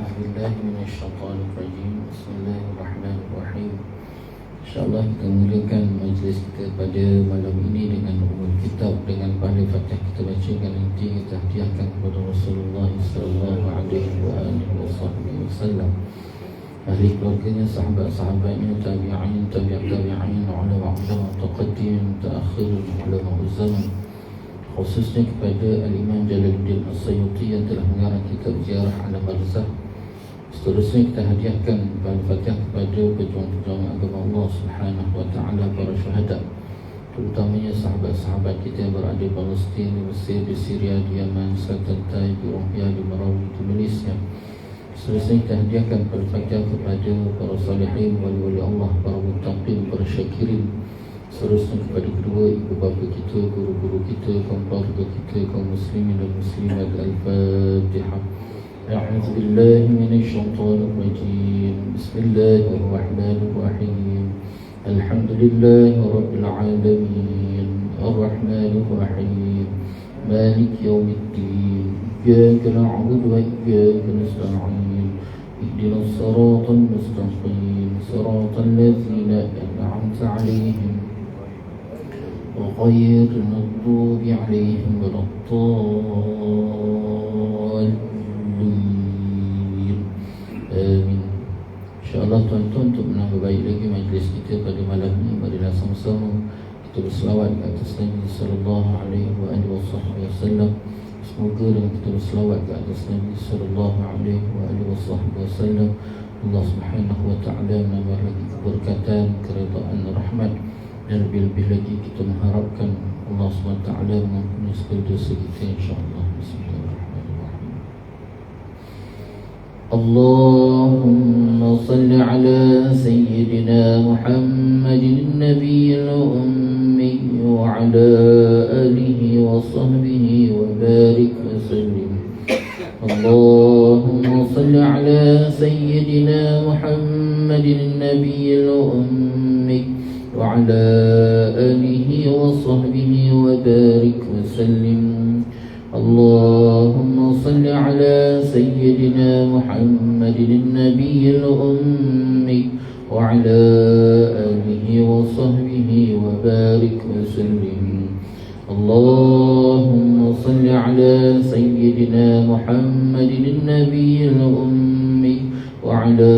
أعوذ بالله من الشيطان الرجيم. Bismillahirrahmanirrahim. InsyaAllah kita mulakan majlis kita pada malam ini dengan umul kitab, dengan pahala Fatihah kita bacakan, nanti kita hadiahkan kepada Rasulullah sallallahu alaihi wasallam, ahli keluarganya, sahabat-sahabatnya, tabi'in, tabi'in, ulama taqaddim, ta'akhir, ulama zaman, khususnya kepada Al-Imam Jalaluddin As-Suyuti yang telah mengarang kitab Ziarah Alam Barzakh. Seterusnya kita hadiahkan Al-Fatihah kepada pejuang-pejuang agama Allah Subhanahu wa ta'ala, para syuhada, terutamanya sahabat-sahabat kita yang berada di Palestin, di Mesir, di Syria, di Yaman, Selatan Tai, di Rohiyah, di Marawi, di Malaysia. Seterusnya kita hadiahkan Al-Fatihah kepada para salihin, wali-wali Allah, para muttaqin, para syakirin. Seterusnya kepada kedua ibu bapa kita, guru-guru kita, kaum keluarga kita, kaum muslimin dan muslimat. Al-Fatihah. A'udzu billahi minasyaitonir rajim. Bismillahirrahmanirrahim. Alhamdulillahi rabbil alamin. Arrahmanir rahim. Maliki yaumiddin. Iyyaka na'budu wa iyyaka nasta'in. Ihdinas siratal mustaqim. Siratal ladzina an'amta 'alaihim غير المغضوب عليهم ولا الضالين. Amin. InsyaAllah tuan-tuan, untuk menambah baik lagi majlis kita pada malam ini, marilah sama-sama kita berselawat ke atas Nabi sallallahu alaihi wasallam. Semoga dengan kita berselawat ke atas Nabi sallallahu alaihi wasallam, Allah Subhanahu wa ta'ala menambah lagi keberkatan, keridaan, rahmat, dan lebih-lebih lagi kita mengharapkan Allah SWT mengampuni segala dosa kita, insyaAllah. Bismillahirrahmanirrahim. Allahumma salli ala Sayyidina Muhammadin Nabiyil Ummi wa ala alihi wa sahbihi wa barik wa sallim. Allahumma salli ala Sayyidina Muhammadin Nabiyil Ummi وعلى آله وصحبه وبارك وسلم. اللهم صل على سيدنا محمد النبي الأمي وعلى آله وصحبه وبارك وسلم. اللهم صل على سيدنا محمد النبي الأمي وعلى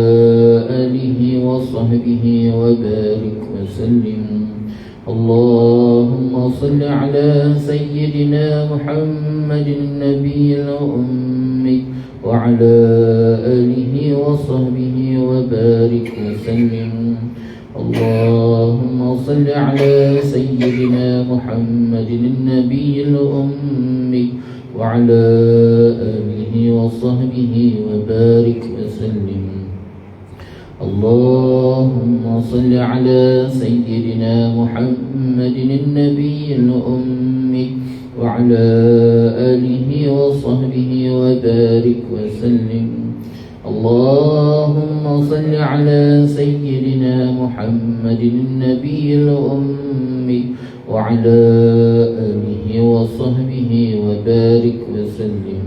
آله وصحبه وبارك وسلم. اللهم صل على سيدنا محمد النبي الأمي وعلى آله وصحبه وبارك وسلم. اللهم صل على سيدنا محمد النبي الأمي وعلى آله وصحبه وبارك وسلم. اللهم صل على سيدنا محمد النبي الأمي وعلى آله وصحبه وبارك وسلم. اللهم صل على سيدنا محمد النبي الأمي وعلى آله وصحبه وبارك وسلم.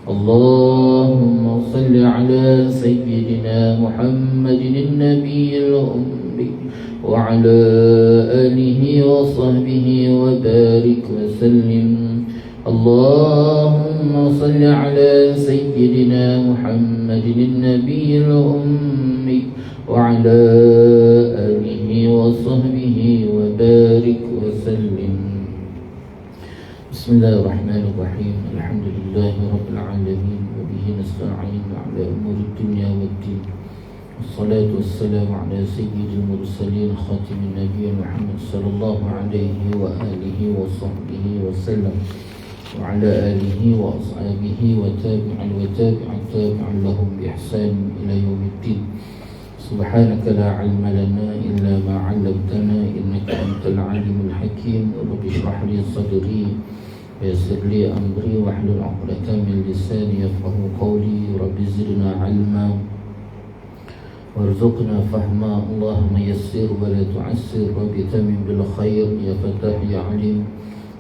اللهم صل على سيدنا محمد النبي الأمي وعلى آله وصحبه وبارك وسلم. اللهم صل على سيدنا محمد النبي الأمي وعلى آله وصحبه وبارك وسلم. بسم الله الرحمن الرحيم. الحمد لله رب العالمين، وبه نستعين على أمور الدنيا والدين، والصلاة والسلام على سيد المرسلين خاتم النبي محمد صلى الله عليه وآله وصحبه وسلم، وعلى آله وأصحابه وتابع لهم بإحسان إلى يوم الدين. سبحانك لا علم لنا إلا ما علمتنا إنك أنت العليم الحكيم. رب اشرح لي صدري ويسر لي أمري واحلل عقدة من لساني يفقهوا قولي. رب زدنا علما وارزقنا فهما. اللهم يسر ولا تعسر. رب تمم بالخير يا فتاح يا عليم.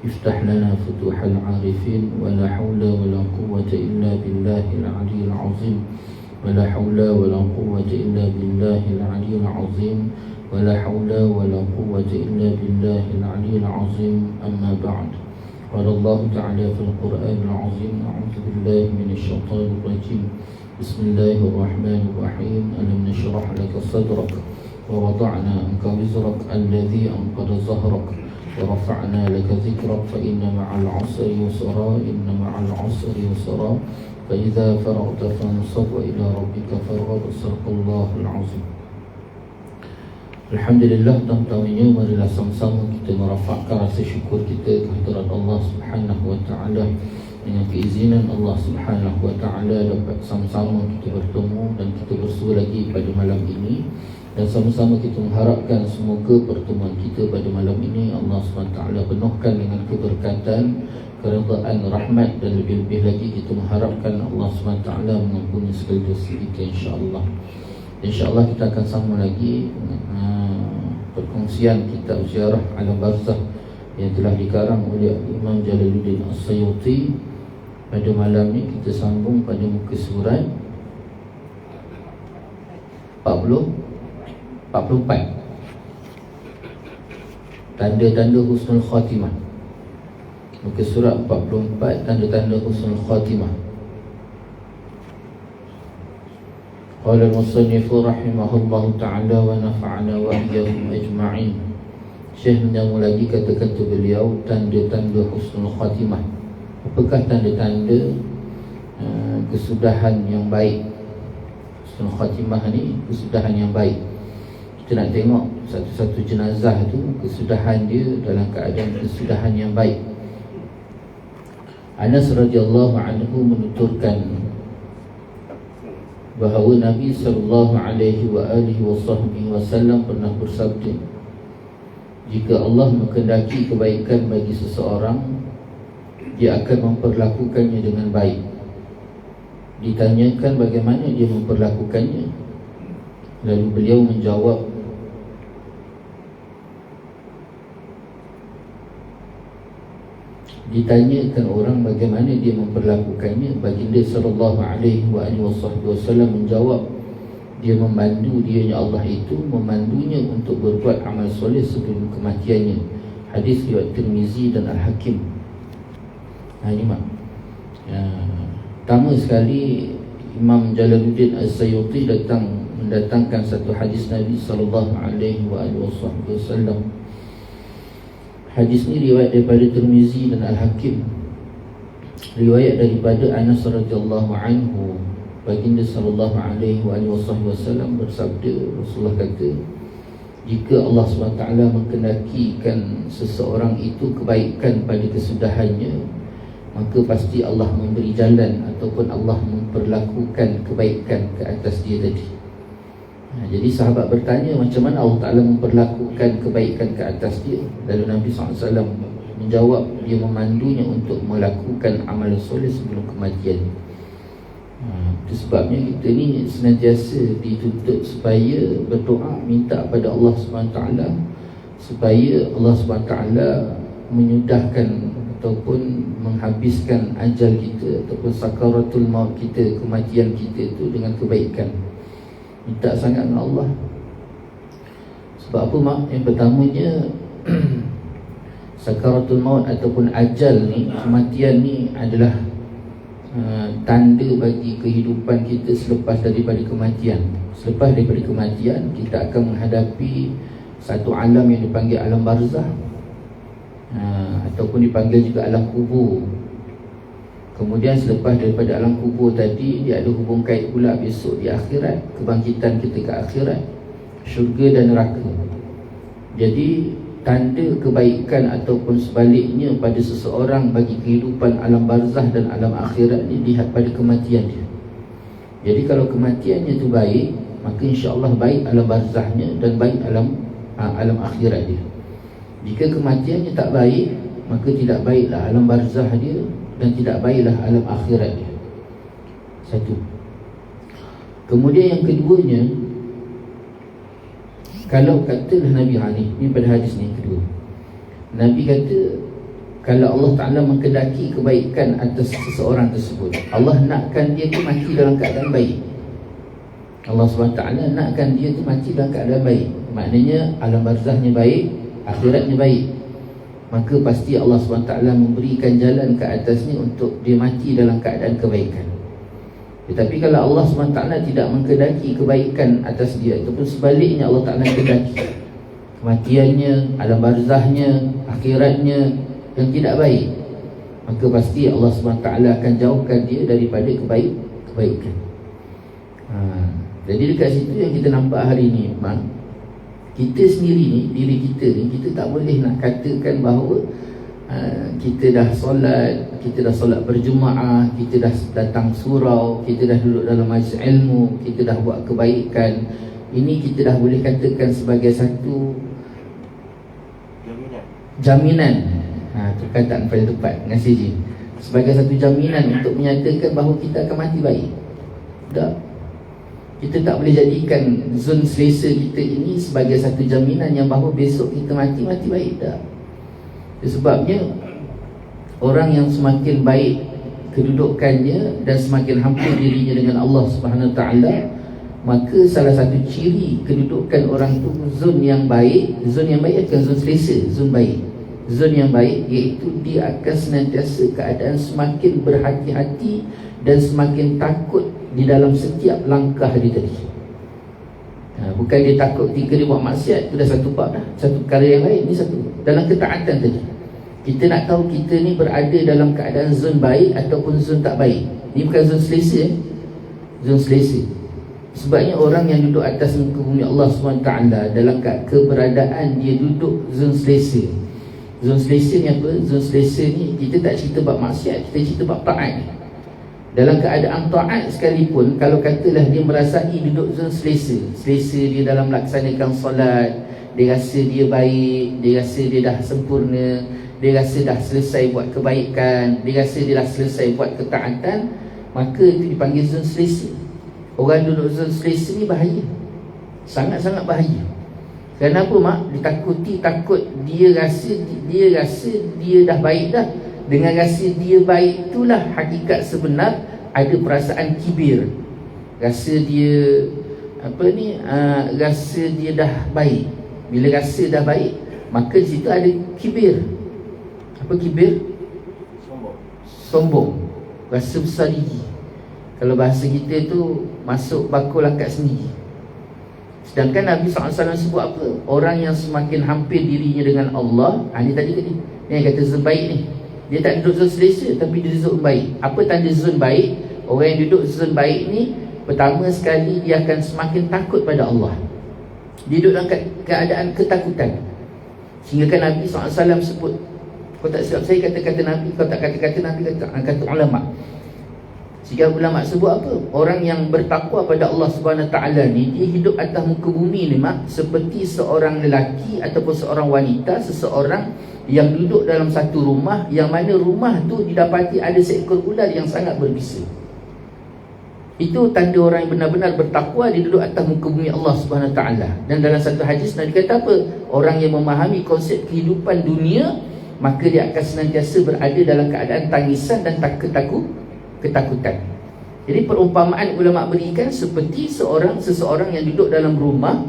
افتح لنا فتوح العارفين. ولا حول ولا قوة إلا بالله العلي العظيم. ولا حول ولا قوة إلا بالله العلي العظيم ولا حول ولا قوة إلا بالله العلي العظيم أما بعد قال الله تعالى في القرآن العظيم أعوذ بالله من الشيطان الرجيم بسم الله الرحمن الرحيم ألم نشرح لك صدرك ووضعنا عنك وزرك الذي أنقض ظهرك ورفعنا لك ذكرك فإن مع العسر يسرا إن مع العسر يسرا فإذا فرغت فانصب وإلى ربك فارغب صدق الله العظيم. Alhamdulillah, tahun-tahunnya marilah sama-sama kita merafakkan rasa syukur kita kehadirat Allah Subhanahu wa taala. Dengan keizinan Allah Subhanahu wa taala dapat sama-sama kita bertemu dan kita bersua lagi pada malam ini, dan sama-sama kita mengharapkan semoga pertemuan kita pada malam ini Allah Subhanahu wa taala penuhkan dengan keberkatan, keridaan, rahmat, dan lebih-lebih lagi kita mengharapkan Allah Subhanahu wa taala mengampuni segala dosa kita insya-Allah. InsyaAllah kita akan sama lagi perkongsian kitab Ziarah Alam Barzakh yang telah dikarang oleh Imam Jalaluddin As-Suyuti. Pada malam ni kita sambung pada muka surat 44, tanda-tanda husnul khatimah. Muka surat 44, tanda-tanda husnul khatimah. Qala al-musannif rahimahullahu ta'ala wa nafa'ana wa iyyakum ajma'in. Syekh menyambung lagi kata-kata beliau, tanda-tanda husnul khatimah. Apakah tanda-tanda kesudahan yang baik? Husnul khatimah ni kesudahan yang baik. Kita nak tengok satu-satu jenazah tu kesudahan dia dalam keadaan kesudahan yang baik. Anas radhiyallahu anhu menuturkan bahawa Nabi sallallahu alaihi wasallam pernah bersabda, jika Allah menghendaki kebaikan bagi seseorang, dia akan memperlakukannya dengan baik. Ditanyakan bagaimana dia memperlakukannya, lalu beliau menjawab, ditanyakan orang bagaimana dia memperlakukannya, baginda sallallahu alaihi wasallam menjawab, dia memandu dia Allah itu memandunya untuk berbuat amal soleh sebelum kematiannya. Hadis riwayat Tirmizi dan Al-Hakim. Ini mak. Pertama sekali Imam Jalaluddin As-Suyuti mendatangkan satu hadis Nabi sallallahu alaihi wasallam. Hadis ni riwayat daripada Tirmizi dan Al-Hakim. Riwayat daripada Anas radhiyallahu anhu, baginda sallallahu alaihi wasallam bersabda, Rasulullah kata, jika Allah SWT mengkenakikan seseorang itu kebaikan pada kesudahannya, maka pasti Allah memberi jalan ataupun Allah memperlakukan kebaikan ke atas dia tadi. Jadi sahabat bertanya, macam mana Allah Ta'ala memperlakukan kebaikan ke atas dia? Lalu Nabi SAW menjawab, dia memandunya untuk melakukan amal soleh sebelum kematian. Itu sebabnya kita ni senantiasa dituntut supaya berdoa, minta pada Allah SWT supaya Allah SWT menyudahkan ataupun menghabiskan ajal kita ataupun sakaratul maut kita, kematian kita itu dengan kebaikan. Minta sangat dengan Allah. Sebab apa mak? Yang pertamanya sakaratul maut ataupun ajal ni, kematian ni adalah tanda bagi kehidupan kita selepas daripada kematian. Selepas daripada kematian, kita akan menghadapi satu alam yang dipanggil alam barzakh, ataupun dipanggil juga alam kubur. Kemudian selepas daripada alam kubur tadi, dia ada hubung kait pula besok di akhirat, kebangkitan kita ke akhirat, syurga dan neraka. Jadi tanda kebaikan ataupun sebaliknya pada seseorang bagi kehidupan alam barzakh dan alam akhirat ni dilihat pada kematian dia. Jadi kalau kematiannya tu baik, maka insya-Allah baik alam barzakhnya dan baik alam akhirat dia. Jika kematiannya tak baik, maka tidak baiklah alam barzakh dia dan tidak baiklah alam akhirat dia. Satu. Kemudian yang keduanya, kalau katalah Nabi ni pada hadis ni kedua, Nabi kata kalau Allah Ta'ala mengkedaki kebaikan atas seseorang tersebut, Allah nakkan dia tu mati dalam keadaan baik. Allah SWT nakkan dia tu mati dalam keadaan baik. Maknanya alam barzahnya baik, akhiratnya baik. Maka pasti Allah SWT memberikan jalan ke atasnya untuk dia mati dalam keadaan kebaikan. Tetapi kalau Allah SWT tidak mengkedaki kebaikan atas dia, ataupun sebaliknya Allah Ta'ala kedaki kematiannya, alam barzahnya, akhiratnya yang tidak baik, maka pasti Allah SWT akan jauhkan dia daripada kebaikan. Jadi dekat situ yang kita nampak hari ni, kita sendiri ni, diri kita ni, kita tak boleh nak katakan bahawa kita dah solat berjemaah, kita dah datang surau, kita dah duduk dalam majlis ilmu, kita dah buat kebaikan. Ini kita dah boleh katakan sebagai satu jaminan. Itu kataan paling tepat. Terima kasih Ji. Sebagai satu jaminan untuk menyatakan bahawa kita akan mati baik. Tak. Kita tak boleh jadikan zon selesa kita ini sebagai satu jaminan yang bahawa besok kita mati baik. Tak. Sebabnya orang yang semakin baik kedudukannya dan semakin hampir dirinya dengan Allah Subhanahu Taala, maka salah satu ciri kedudukan orang itu zon yang baik akan zon selesa, zon baik. Zon yang baik iaitu dia akan senantiasa keadaan semakin berhati-hati dan semakin takut di dalam setiap langkah dia tadi. Bukan dia takut ketika dia buat maksiat, itu dah satu bab dah, satu perkara yang lain. Ini satu dalam ketaatan tadi. Kita nak tahu kita ni berada dalam keadaan zon baik ataupun zon tak baik. Ini bukan zon selesa, zon selesa. Sebabnya orang yang duduk atas muka bumi Allah SWT dalam keberadaan dia duduk zon selesa. Zon selesa ni apa? Zon selesa ni kita tak cerita bab maksiat, kita cerita bab taat. Dalam keadaan taat sekalipun, kalau katalah dia merasai duduk zon selesa dia dalam melaksanakan solat, dia rasa dia baik, dia rasa dia dah sempurna, dia rasa dah selesai buat kebaikan, dia rasa dia dah selesai buat ketaatan, maka itu dipanggil zon selesa. Orang duduk zon selesa ni bahaya, sangat-sangat bahaya. Kenapa mak? Takut dia rasa dia dah baik dah. Dengan rasa dia baik itulah hakikat sebenar ada perasaan kibir. Rasa dia rasa dia dah baik. Bila rasa dah baik, maka di situ ada kibir. Apa kibir? Sombong. Rasa besar diri. Kalau bahasa kita tu masuk bakul angkat sendiri. Sedangkan Nabi SAW sebut apa? Orang yang semakin hampir dirinya dengan Allah, ini tadi ni yang kata zon baik ni, dia tak duduk zon selesa, tapi dia zon baik. Apa tanda zon baik? Orang yang duduk zon baik ni, pertama sekali dia akan semakin takut pada Allah. Dia duduk dalam keadaan ketakutan. Sehingga kan Nabi SAW sebut, kau tak silap saya kata-kata Nabi, kau tak kata-kata Nabi, kata ulama. Sehingga ulama sebut apa? Orang yang bertakwa pada Allah Subhanahu Taala ni, dia hidup atas muka bumi ni mak, seperti seorang lelaki ataupun seorang wanita, seseorang yang duduk dalam satu rumah, yang mana rumah tu didapati ada seekor ular yang sangat berbisa. Itu tanda orang yang benar-benar bertakwa, dia duduk atas muka bumi Allah Subhanahu Taala. Dan dalam satu hadis Nabi kata apa? Orang yang memahami konsep kehidupan dunia, maka dia akan senantiasa berada dalam keadaan tangisan dan ketakutan. Jadi perumpamaan ulama berikan seperti seseorang yang duduk dalam rumah,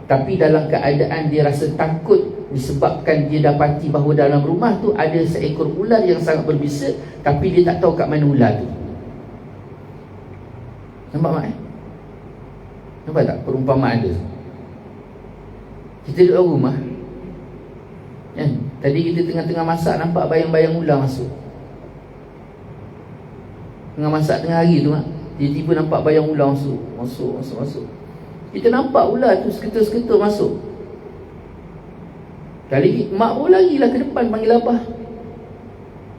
tapi dalam keadaan dia rasa takut disebabkan dia dapati bahawa dalam rumah tu ada seekor ular yang sangat berbisa, tapi dia tak tahu kat mana ular tu. Nampak mak? Nampak tak perumpamaan dia? Kita duduk dalam rumah, kan? Tadi kita tengah-tengah masak, nampak bayang-bayang ular masuk. Tengah masak tengah hari tu mak, tiba-tiba nampak bayang ular masuk. Kita nampak ular tu seketul-seketul masuk. Kali mak pun lari lah ke depan panggil abah.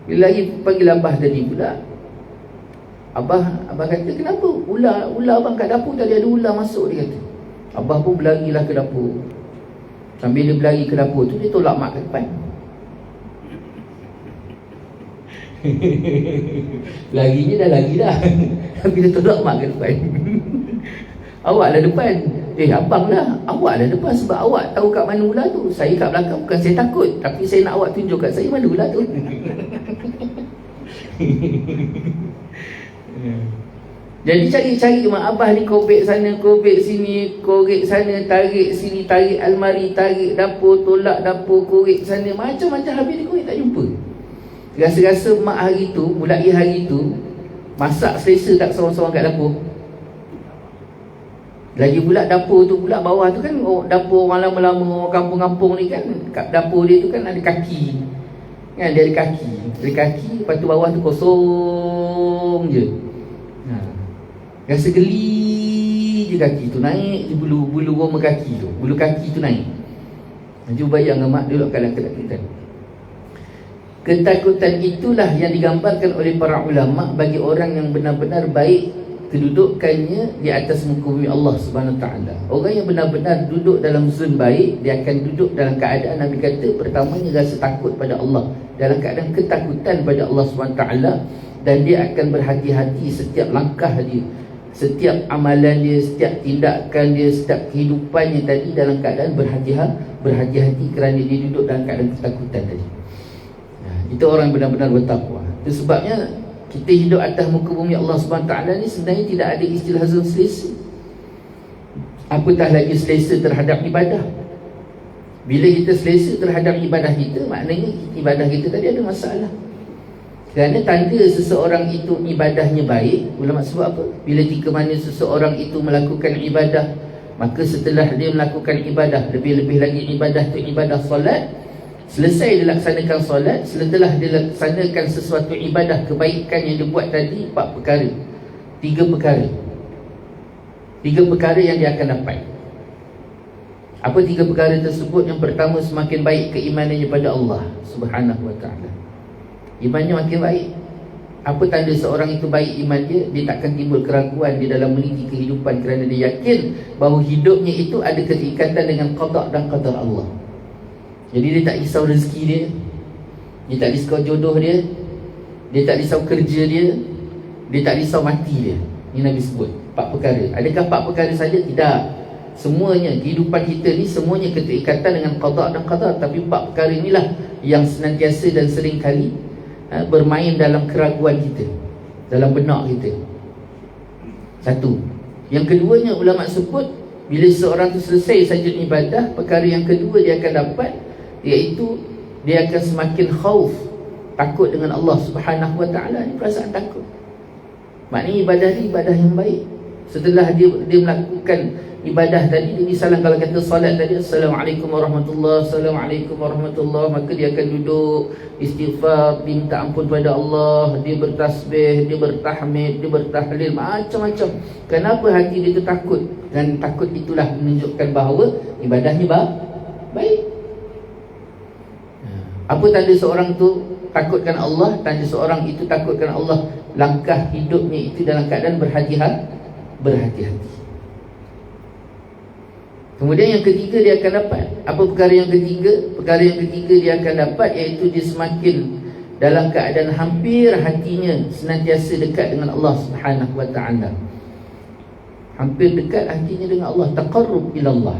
Bila lagi panggil abah tadi pula, Abah kata, kenapa? Ular abang kat dapur tadi ada ular masuk, dia kata. Abah pun berlari lah ke dapur. Sambil dia berlari ke dapur tu, dia tolak mak ke depan. Larinya dah lari dah. Tapi dia tolak mak ke depan. Awak lah depan. Abang lah, awak lah depan sebab awak tahu kat mana ular tu. Saya kat belakang, bukan saya takut, tapi saya nak awak tunjuk kat saya mana ular tu. Jadi cari-cari mak abah ni, kobek sana, kobek sini, korek sana, tarik sini, tarik almari, tarik dapur, tolak dapur, korek sana, macam-macam, habis dia korek tak jumpa. Rasa-rasa mak hari tu, mulai hari tu masak selesa tak seorang-seorang kat dapur. Lagi pula dapur tu pula, bawah tu kan dapur orang lama-lama, orang kampung-kampung ni kan, kat dapur dia tu kan ada kaki kan, dia ada kaki, lepas tu bawah tu kosong je. Rasa geli je kaki tu, naik je bulu roma kaki tu, bulu kaki tu naik. Nanti bayang mak dulu ketakutan. Ketakutan itulah yang digambarkan oleh para ulama bagi orang yang benar-benar baik kedudukannya di atas muka bumi Allah Subhanahu Wa Taala. Orang yang benar-benar duduk dalam zon baik, dia akan duduk dalam keadaan, Nabi kata, pertamanya rasa takut pada Allah, dalam keadaan ketakutan pada Allah Subhanahu Wa Taala, dan dia akan berhati-hati setiap langkah dia, setiap amalan dia, setiap tindakan dia, setiap kehidupannya tadi dalam keadaan berhati-hati kerana dia duduk dalam keadaan ketakutan tadi. Itu orang benar-benar bertakwa. Itu sebabnya kita hidup atas muka bumi Allah SWT ni sebenarnya tidak ada istilah zon selesa. Apatah lagi selesa terhadap ibadah. Bila kita selesa terhadap ibadah kita, maknanya ibadah kita tadi ada masalah. Kerana tanda seseorang itu ibadahnya baik, ulama sebut apa? Bila jika mana seseorang itu melakukan ibadah, maka setelah dia melakukan ibadah, lebih-lebih lagi ibadah itu ibadah solat, selesai dilaksanakan solat, setelah dilaksanakan sesuatu ibadah kebaikan yang dia buat tadi, 4 perkara, 3 perkara yang dia akan dapat. Apa 3 perkara tersebut? Yang pertama, semakin baik keimanannya pada Allah Subhanahu Wa Taala. Imannya makin baik. Apa tanda seorang itu baik iman dia? Dia takkan timbul keraguan di dalam meniti kehidupan, kerana dia yakin bahawa hidupnya itu ada keterikatan dengan qada dan qadar Allah. Jadi dia tak risau rezeki dia, dia tak risau jodoh dia, dia tak risau kerja dia, dia tak risau mati dia. Ini Nabi sebut 4 perkara. Adakah 4 perkara saja? Tidak. Semuanya, kehidupan kita ni semuanya keterikatan dengan qada dan qadar. Tapi 4 perkara inilah yang senantiasa dan sering kali bermain dalam keraguan kita, dalam benak kita. Satu. Yang keduanya, ulama sebut, bila seorang tu selesai saja ibadah, perkara yang kedua dia akan dapat, iaitu dia akan semakin khauf, takut dengan Allah Subhanahu Wa Taala. Ini perasaan takut. Maknanya ibadah ni ibadah yang baik. Setelah dia melakukan ibadah tadi, dia misalnya kalau kata salat tadi, Assalamualaikum warahmatullahi, Assalamualaikum warahmatullahi, maka dia akan duduk istighfar, minta ampun pada Allah, dia bertasbih, dia bertahmid, dia bertahlil, macam-macam. Kenapa hati dia tu takut? Dan takut itulah menunjukkan bahawa ibadahnya baik. Apa tanda seorang tu takutkan Allah? Tanda seorang itu takutkan Allah, langkah hidupnya itu dalam keadaan berhati-hati. Kemudian yang ketiga dia akan dapat. Apa perkara yang ketiga? Perkara yang ketiga dia akan dapat, iaitu dia semakin dalam keadaan hampir hatinya senantiasa dekat dengan Allah Subhanahu Wa Taala. Hampir dekat hatinya dengan Allah, taqarrub ila Allah.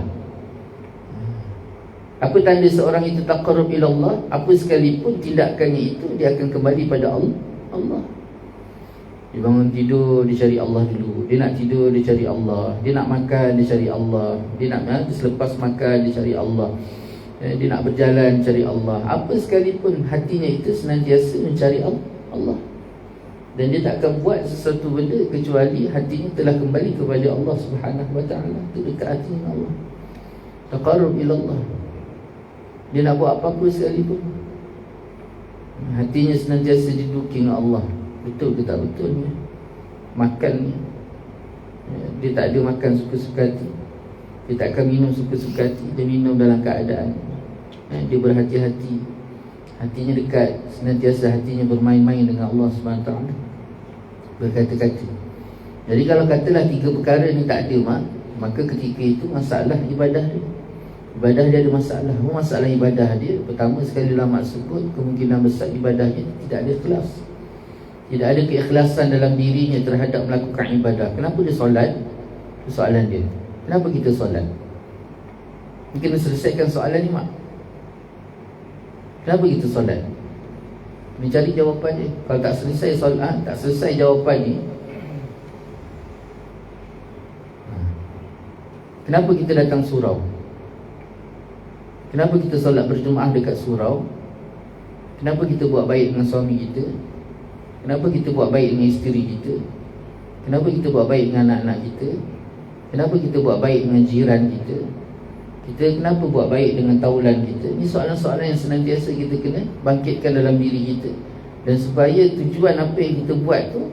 Apa tanda seorang itu taqarrub ila Allah? Apa sekalipun tindakannya itu, dia akan kembali pada Allah. Dia bangun tidur, dia cari Allah dulu. Dia nak tidur, dia cari Allah. Dia nak makan, dia cari Allah. Dia nak selepas makan, dia cari Allah. Dia nak berjalan, cari Allah. Apa sekalipun hatinya itu senantiasa mencari Allah. Dan dia tak akan buat sesuatu benda kecuali hatinya telah kembali kepada Allah Subhanahu Wa Taala. Itu dekat hatinya Allah, taqarrub ila Allah. Dia nak buat apa-apa sekalipun, hatinya senantiasa diduduki dengan Allah. Betul ke tak betul ni? Makan ni, dia tak ada makan suka-suka hati. Dia tak akan minum suka-suka hati. Dia minum dalam keadaan dia berhati-hati, hatinya dekat, senantiasa hatinya bermain-main dengan Allah SWT, berkata-kata. Jadi kalau katalah 3 perkara ni tak ada, maka ketika itu masalah ibadah dia. Ibadah dia ada masalah. Masalah ibadah dia, pertama sekali ulama sebut, kemungkinan besar ibadahnya tidak ada ikhlas. Tidak ada keikhlasan dalam dirinya terhadap melakukan ibadah. Kenapa dia solat? Soalan dia, kenapa kita solat? Mungkin selesaikan soalan ni, mak. Kenapa kita solat? Mencari jawapan dia. Kalau tak selesai solat, tak selesai jawapan ni, Kenapa kita datang surau? Kenapa kita solat berjemaah dekat surau? Kenapa kita buat baik dengan suami kita? Kenapa kita buat baik dengan isteri kita? Kenapa kita buat baik dengan anak-anak kita? Kenapa kita buat baik dengan jiran kita? Kita kenapa buat baik dengan taulan kita? Ini soalan-soalan yang senantiasa kita kena bangkitkan dalam diri kita. Dan supaya tujuan apa yang kita buat tu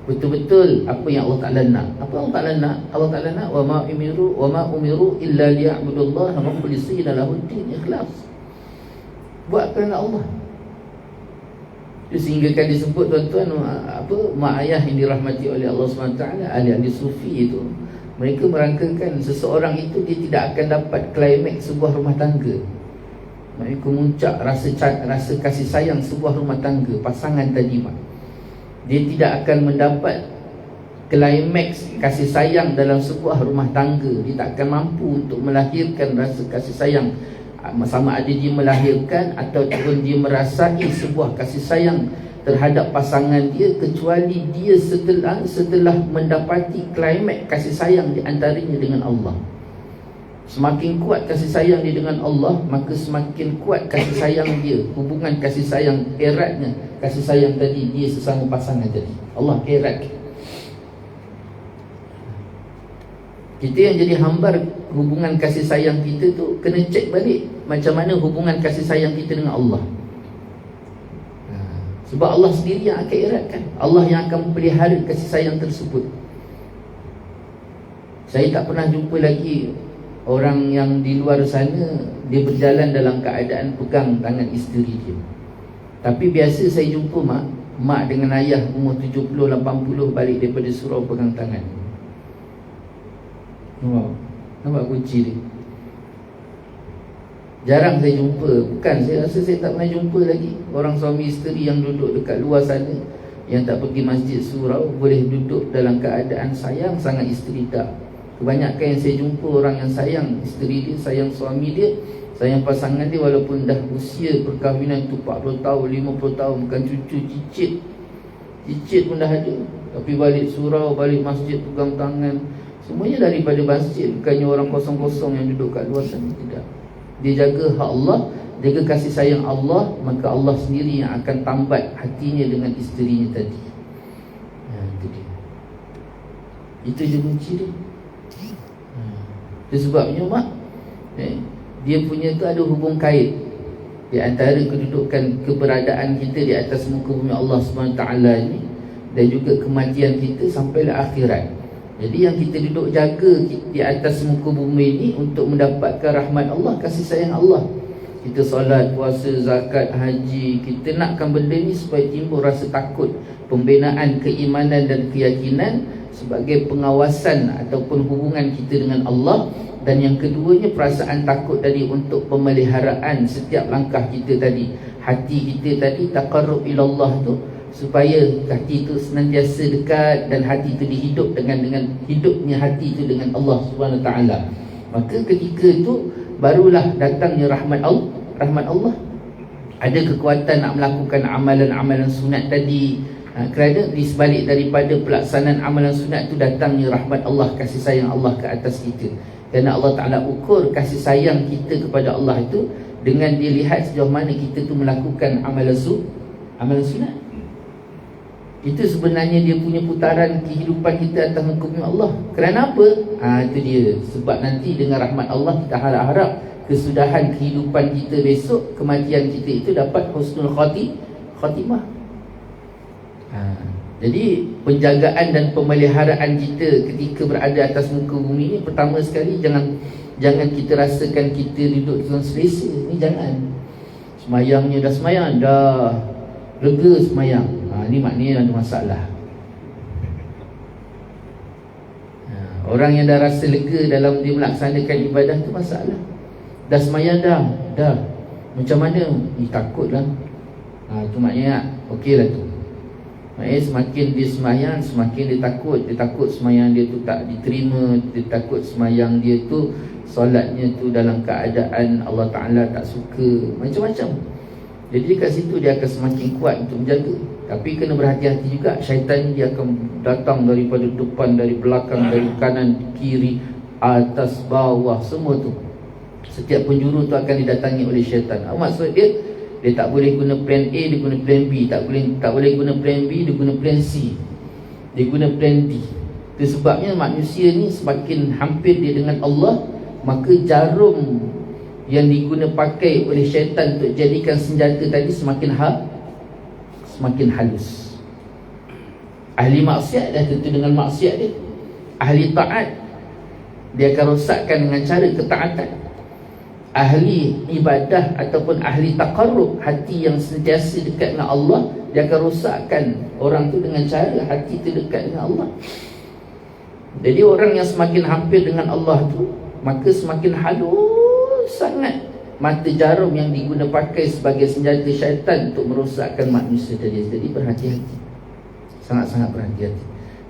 betul-betul apa yang Allah Ta'ala nak. Apa Allah Ta'ala nak? Allah Ta'ala nak wa ma umiru illa liya'budullaha mukhlishina lahuddin, ikhlas. Buat kerana Allah. Sehingga kan disebut tuan-tuan, mak ayah yang dirahmati oleh Allah SWT, ahli-ahli sufi itu, mereka merangkakan seseorang itu dia tidak akan dapat klimaks sebuah rumah tangga. Mereka kemuncak rasa kasih sayang sebuah rumah tangga, pasangan tadi mak. Dia tidak akan mendapat klimaks kasih sayang dalam sebuah rumah tangga. Dia tak akan mampu untuk melahirkan rasa kasih sayang, sama ada dia melahirkan ataupun dia merasai sebuah kasih sayang terhadap pasangan dia, kecuali dia setelah mendapati klimaks kasih sayang di antaranya dengan Allah. Semakin kuat kasih sayang dia dengan Allah, maka semakin kuat kasih sayang dia, hubungan kasih sayang, eratnya kasih sayang tadi dia sesama pasangan tadi. Allah erat. Kita yang jadi hambar hubungan kasih sayang kita tu kena cek balik macam mana hubungan kasih sayang kita dengan Allah. Sebab Allah sendiri yang akan eratkan, Allah yang akan pelihara kasih sayang tersebut. Saya tak pernah jumpa lagi orang yang di luar sana dia berjalan dalam keadaan pegang tangan isteri dia. Tapi biasa saya jumpa mak dengan ayah umur 70-80 balik daripada surau pegang tangan. Nampak kunci dia. Jarang saya jumpa. Bukan, saya rasa saya tak pernah jumpa lagi orang suami isteri yang duduk dekat luar sana, yang tak pergi masjid surau, boleh duduk dalam keadaan sayang sangat isteri. Tak. Kebanyakan yang saya jumpa orang yang sayang isteri dia, sayang suami dia, sayang pasangan dia, walaupun dah usia perkahwinan tu 40 tahun, 50 tahun, bukan cucu, cicit pun dah ada. Tapi balik surau, balik masjid pegang tangan, semuanya daripada masjid. Bukannya orang kosong-kosong yang duduk kat luar sana. Tidak. Dia jaga hak Allah, jaga kasih sayang Allah, maka Allah sendiri yang akan tambat hatinya dengan isterinya tadi. Itu dia. Itu je kunci dia. Itu sebabnya mak, dia punya tu ada hubung kait di antara kedudukan keberadaan kita di atas muka bumi Allah SWT ni, dan juga kematian kita sampailah akhirat. Jadi yang kita duduk jaga di atas muka bumi ini untuk mendapatkan rahmat Allah, kasih sayang Allah. Kita solat, puasa, zakat, haji, kita nakkan benda ni supaya timbul rasa takut, pembinaan keimanan dan keyakinan sebagai pengawasan ataupun hubungan kita dengan Allah. Dan yang keduanya, perasaan takut tadi untuk pemeliharaan setiap langkah kita tadi, hati kita tadi, taqarrub ilallah tu, supaya hati itu senantiasa dekat dan hati itu dihidup dengan hidupnya hati itu dengan Allah Subhanahu Wa Taala. Maka ketika itu barulah datangnya rahmat Allah. Ada kekuatan nak melakukan amalan-amalan sunat tadi. Kerana di sebalik daripada pelaksanaan amalan sunat itu datangnya rahmat Allah, kasih sayang Allah ke atas kita. Kerana Allah Ta'ala ukur kasih sayang kita kepada Allah itu dengan dia lihat sejauh mana kita tu melakukan amalan sunat. Itu sebenarnya dia punya putaran kehidupan kita atas muka bumi Allah. Kerana apa? Itu dia. Sebab nanti dengan rahmat Allah kita harap-harap kesudahan kehidupan kita besok, kematian kita itu dapat husnul khatimah. Jadi penjagaan dan pemeliharaan kita ketika berada atas muka bumi ini, pertama sekali jangan kita rasakan kita duduk dengan selesa. Ini jangan. Semayangnya dah semayang, dah lega semayang. Ini maknanya ada masalah. Orang yang dah rasa lega dalam dia melaksanakan ibadah tu masalah. Dah semayang dah. Macam mana? Takutlah. Itu maknanya okey lah tu. Maknanya semakin dia semayang, semakin dia takut semayang dia tu tak diterima, dia takut semayang dia tu, solatnya tu dalam keadaan Allah Ta'ala tak suka, macam-macam. Jadi kat situ dia akan semakin kuat untuk menjaga. Tapi kena berhati-hati juga, syaitan dia akan datang daripada depan, dari belakang, dari kanan, kiri, atas, bawah, semua tu. Setiap penjuru tu akan didatangi oleh syaitan. Maksud dia tak boleh guna plan A, dia guna plan B. Tak boleh guna plan B, dia guna plan C. Dia guna plan D. Itu sebabnya manusia ni semakin hampir dia dengan Allah, maka jarum yang diguna pakai oleh syaitan untuk jadikan senjata tadi semakin halus. Ahli maksiat dah tentu dengan maksiat dia. Ahli taat, dia akan rosakkan dengan cara ketaatan. Ahli ibadah ataupun ahli taqarrub, hati yang sentiasa dekat dengan Allah, dia akan rosakkan orang tu dengan cara hati tu dekat dengan Allah. Jadi orang yang semakin hampir dengan Allah tu, maka semakin halus sangat mata jarum yang diguna pakai sebagai senjata syaitan untuk merosakkan manusia tadi. Jadi berhati-hati, sangat-sangat berhati-hati.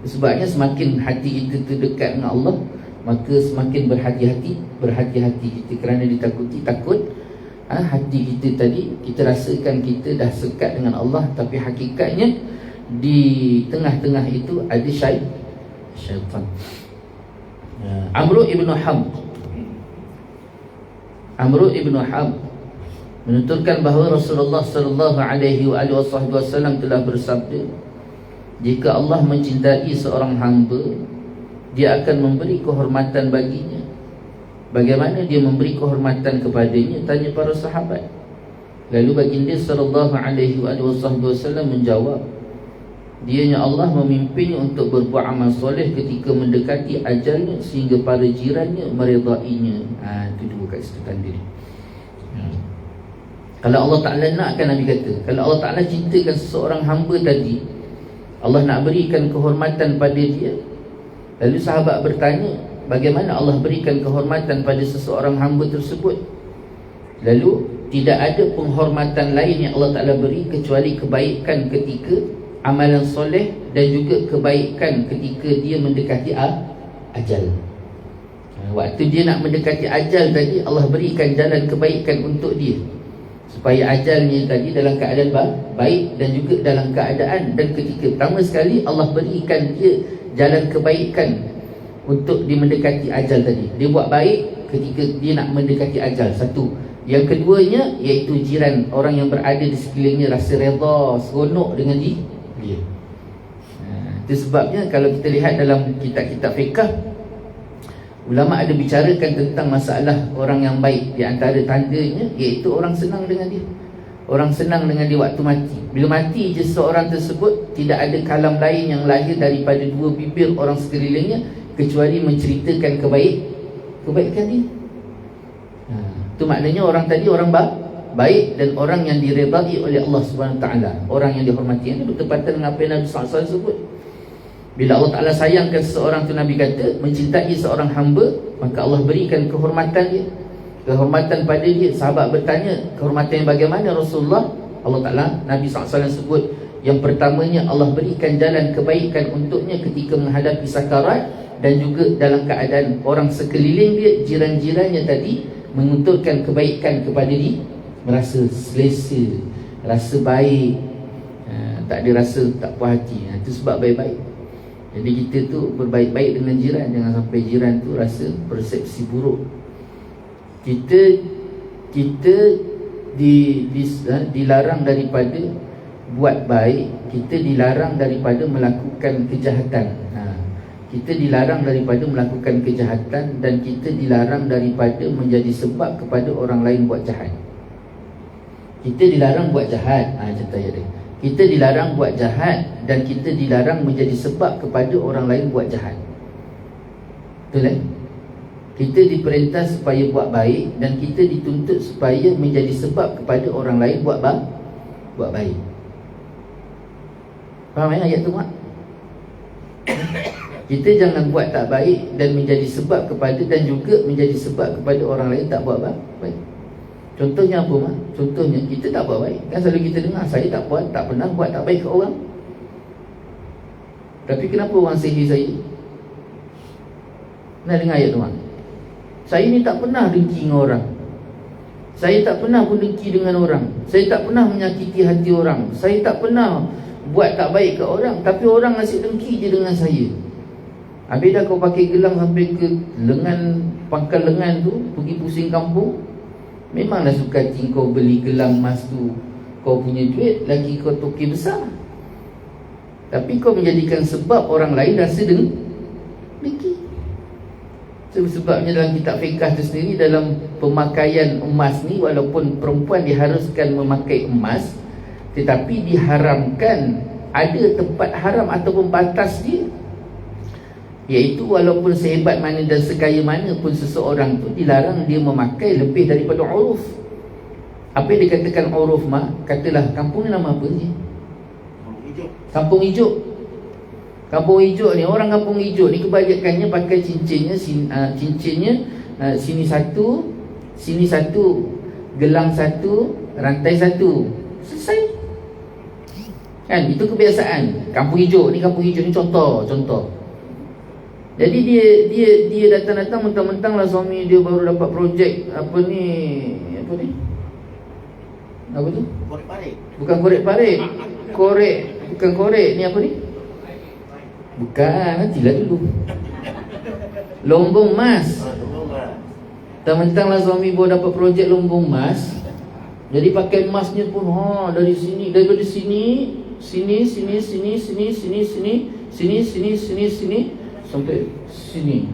Sebabnya semakin hati kita tu dekat dengan Allah, maka semakin berhati-hati kita, kerana ditakuti. Takut hati kita tadi, kita rasakan kita dah sekat dengan Allah, tapi hakikatnya di tengah-tengah itu ada syaitan. Amru ibn Ham menuturkan bahawa Rasulullah sallallahu alaihi wasallam telah bersabda, jika Allah mencintai seorang hamba, dia akan memberi kehormatan baginya. Bagaimana dia memberi kehormatan kepadanya? Tanya para sahabat. Lalu baginda sallallahu alaihi wasallam menjawab, dianya Allah memimpinnya untuk berbuat amal soleh ketika mendekati ajalnya, sehingga para jirannya meredainya. Itu dua kat situ tanda dia. Kalau Allah Ta'ala nak, kan Nabi kata, kalau Allah Ta'ala cintakan seseorang hamba tadi, Allah nak berikan kehormatan pada dia. Lalu sahabat bertanya, bagaimana Allah berikan kehormatan pada seseorang hamba tersebut? Lalu tidak ada penghormatan lain yang Allah Ta'ala beri kecuali kebaikan ketika amalan soleh, dan juga kebaikan ketika dia mendekati ajal. Waktu dia nak mendekati ajal tadi, Allah berikan jalan kebaikan untuk dia, supaya ajalnya tadi dalam keadaan baik, dan juga dalam keadaan, dan ketika pertama sekali Allah berikan dia jalan kebaikan untuk dia mendekati ajal tadi. Dia buat baik ketika dia nak mendekati ajal, satu. Yang keduanya, iaitu jiran, orang yang berada di sekelilingnya rasa redha, seronok dengan dia. Itu sebabnya kalau kita lihat dalam kitab-kitab fiqh, ulama ada bicarakan tentang masalah orang yang baik. Di antara tandanya iaitu orang senang dengan dia. Orang senang dengan dia waktu mati. Bila mati je seorang tersebut, tidak ada kalam lain yang lahir daripada dua bibir orang sekelilingnya kecuali menceritakan kebaikan dia. Itu maknanya orang tadi orang baik, dan orang yang diredai oleh Allah SWT, orang yang dihormati. Ini bertepatan dengan apa yang Nabi SAW sebut. Bila Allah Ta'ala sayangkan seseorang tu, Nabi kata, mencintai seorang hamba, maka Allah berikan kehormatan dia, kehormatan pada dia. Sahabat bertanya, kehormatan yang bagaimana Rasulullah? Allah Ta'ala, Nabi SAW sebut, yang pertamanya Allah berikan jalan kebaikan untuknya ketika menghadapi sakarat, dan juga dalam keadaan orang sekeliling dia, jiran-jirannya tadi, menguturkan kebaikan kepada dia, merasa selesa, rasa baik, tak ada rasa tak puas hati. Itu sebab baik-baik. Jadi kita tu berbaik-baik dengan jiran, jangan sampai jiran tu rasa persepsi buruk. Kita dilarang daripada buat baik, kita dilarang daripada melakukan kejahatan. Kita dilarang daripada melakukan kejahatan, dan kita dilarang daripada menjadi sebab kepada orang lain buat jahat. Kita dilarang buat jahat, contoh ayat dia. Kita dilarang buat jahat, dan kita dilarang menjadi sebab kepada orang lain buat jahat. Betul kan? Kita diperintah supaya buat baik, dan kita dituntut supaya menjadi sebab kepada orang lain buat baik. Faham ayat tu, Mak? Kita jangan buat tak baik dan menjadi sebab kepada, dan juga menjadi sebab kepada orang lain tak buat baik. Contohnya apa, Mak? Contohnya kita tak buat baik. Kan selalu kita dengar, saya tak pernah buat tak baik ke orang. Tapi kenapa orang sihir saya? Pernah dengar ayat tu, Mak? Saya ni tak pernah dengki dengan orang. Saya tak pernah pun dengki dengan orang. Saya tak pernah menyakiti hati orang. Saya tak pernah buat tak baik ke orang, tapi orang asyik dengki je dengan saya. Habis dah kau pakai gelang sampai ke lengan, pangkal lengan tu, pergi pusing kampung. Memanglah suka hati kau beli gelang emas tu, kau punya duit, lagi kau toke besar. Tapi kau menjadikan sebab orang lain rasa dengki. Sebabnya dalam kitab fiqh tu sendiri, dalam pemakaian emas ni, walaupun perempuan diharuskan memakai emas, tetapi diharamkan, ada tempat haram ataupun batas dia, iaitu walaupun sehebat mana dan sekaya mana pun seseorang tu, dilarang dia memakai lebih daripada uruf. Apa yang dikatakan uruf, mak? Katalah kampung ni nama apa ni? Kampung Ijuk. Kampung Ijuk ni, orang Kampung Ijuk ni kebanyakannya pakai cincinnya sini satu, gelang satu, rantai satu. Selesai. Kan, itu kebiasaan. Kampung Ijuk ni contoh. Jadi dia datang mentang-mentang lah suami dia baru dapat projek apa tu? Korek parit. Bukan korek parit. Bukan korek, ni apa ni? Bukan, nantilah dulu. Lombong emas. Mentang-mentang lah suami baru dapat projek lombong emas. Jadi pakai emasnya pun dari sini, daripada sini sampai sini.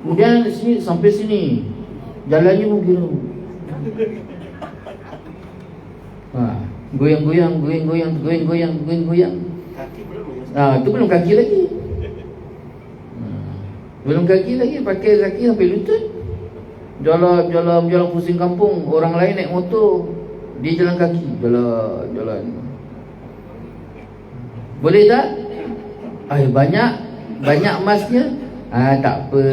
Kemudian dari sini sampai sini. Jalannya pun kira. Goyang-goyang. Kaki belum. Itu belum kaki lagi. Belum kaki lagi, pakai kaki sampai lutut. Jalan pusing kampung. Orang lain naik motor, dia jalan kaki. Jalan. Boleh tak? Banyak emasnya. Tak apa.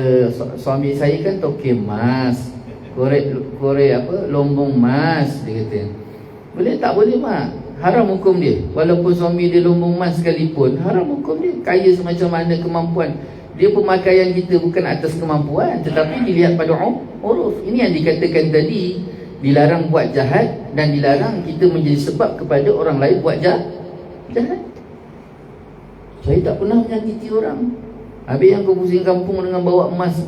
Suami saya kan toke emas. Korek apa? Lombong emas, dia kata. Boleh tak? Boleh, mak. Haram hukum dia. Walaupun suami dia lombong emas sekalipun, haram hukum dia. Kaya semacam mana kemampuan dia, pemakaian kita bukan atas kemampuan, tetapi dilihat pada uruf. Ini yang dikatakan tadi, dilarang buat jahat dan dilarang kita menjadi sebab kepada orang lain buat jahat. Saya tak pernah menyakiti orang. Habis yang kau pusing kampung dengan bawa emas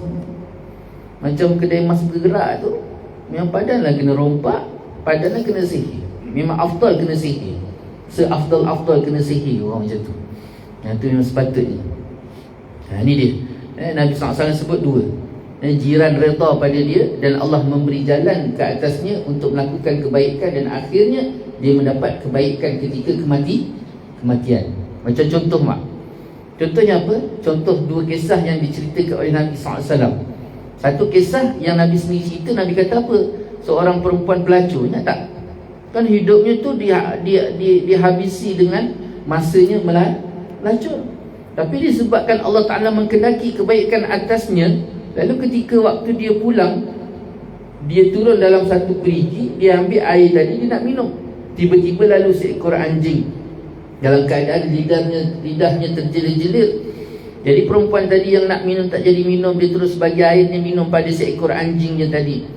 macam kedai emas bergerak tu, memang padanlah kena rompak, padanlah kena sihir. Memang afdal kena sihir. Seafdal kena sihir orang macam tu. Yang tu memang sepatutnya. Ini dia. Nabi SAW sebut dua. Jiran redha pada dia dan Allah memberi jalan ke atasnya untuk melakukan kebaikan, dan akhirnya dia mendapat kebaikan ketika kematian. Macam contoh, mak. Contohnya apa? Contoh dua kisah yang diceritakan oleh Nabi SAW. Satu kisah yang Nabi sendiri cerita, Nabi kata apa? Seorang perempuan pelacur, ingat tak? Kan hidupnya tu dihabisi dengan masanya melacur. Tapi disebabkan Allah Ta'ala menghendaki kebaikan atasnya, lalu ketika waktu dia pulang, dia turun dalam satu perigi, dia ambil air tadi, dia nak minum. Tiba-tiba lalu seekor anjing dalam keadaan lidahnya terjelir-jelir. Jadi perempuan tadi yang nak minum tak jadi minum, dia terus bagi airnya minum pada seekor anjingnya tadi.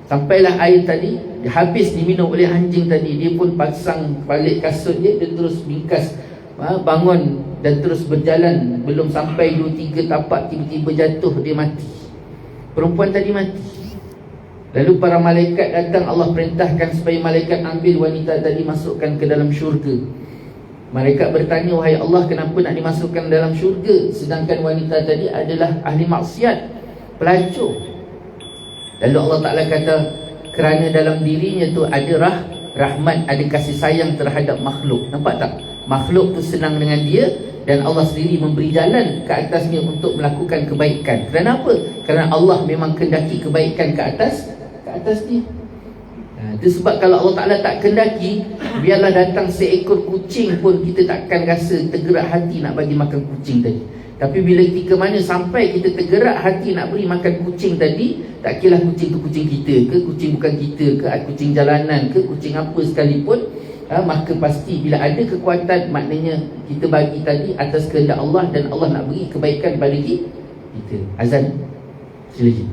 Sampailah air tadi habis diminum oleh anjing tadi, dia pun pasang balik kasut dia terus bingkas, bangun dan terus berjalan. Belum sampai 2-3 tapak, tiba-tiba jatuh, dia mati. Perempuan tadi mati. Lalu para malaikat datang, Allah perintahkan supaya malaikat ambil wanita tadi, masukkan ke dalam syurga. Malaikat bertanya, wahai Allah, kenapa nak dimasukkan dalam syurga sedangkan wanita tadi adalah ahli maksiat, pelacur? Lalu Allah Ta'ala kata, kerana dalam dirinya tu ada rahmat, ada kasih sayang terhadap makhluk. Nampak tak? Makhluk tu senang dengan dia, dan Allah sendiri memberi jalan ke atasnya untuk melakukan kebaikan. Kerana apa? Kerana Allah memang kendaki kebaikan ke atas dia. Itu sebab kalau Allah Ta'ala tak kendaki, biarlah datang seekor kucing pun kita takkan rasa tergerak hati nak bagi makan kucing tadi. Tapi bila ketika mana sampai kita tergerak hati nak beri makan kucing tadi, tak kira kucing tu kucing kita ke, kucing bukan kita ke, kucing jalanan ke, kucing apa sekalipun, maka pasti bila ada kekuatan, maknanya kita bagi tadi atas kehendak Allah, dan Allah nak beri kebaikan pada kita. Azan, silakan.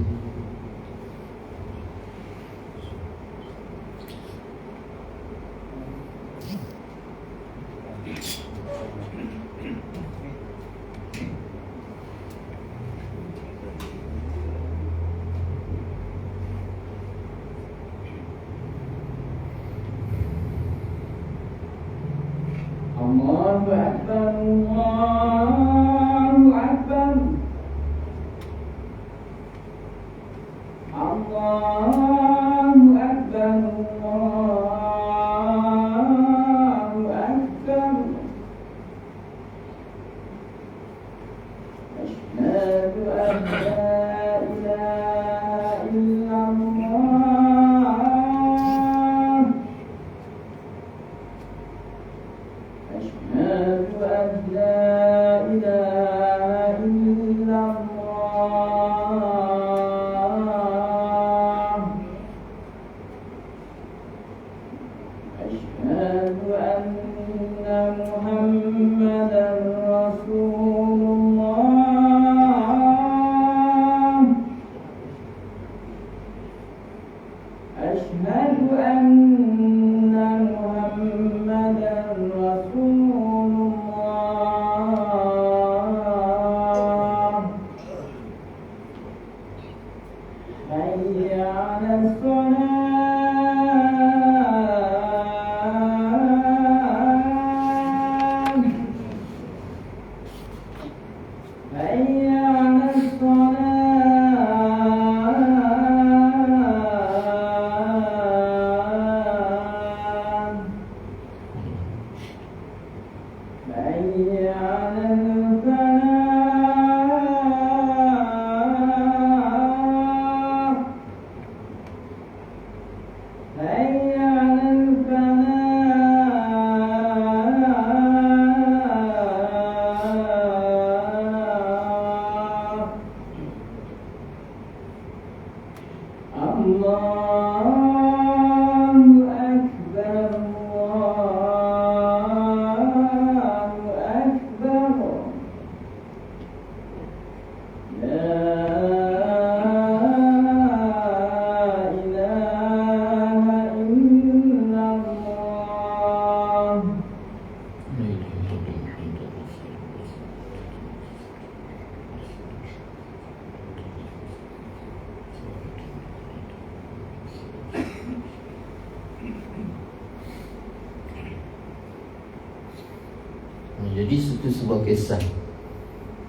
Jadi itu sebuah kisah.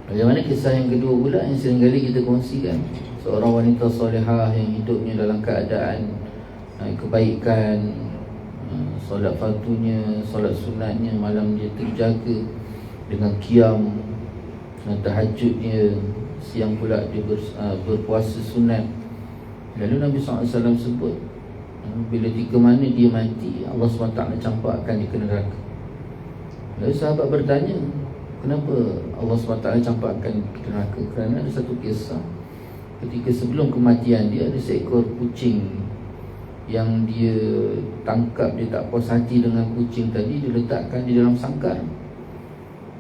Bagaimana kisah yang kedua pula yang seringkali kita kongsikan, seorang wanita solehah yang hidupnya dalam keadaan kebaikan, solat fardunya, solat sunatnya, malam dia terjaga dengan qiyam, dengan tahajudnya, siang pula dia berpuasa sunat. Lalu Nabi SAW sebut, bila di mana dia mati, Allah SWT campakkan dia ke neraka. Lalu sahabat bertanya, kenapa Allah SWT campakkan ke neraka? Kerana ada satu kisah, ketika sebelum kematian dia, ada seekor kucing yang dia tangkap, dia tak puas hati dengan kucing tadi, dia letakkan di dalam sangkar.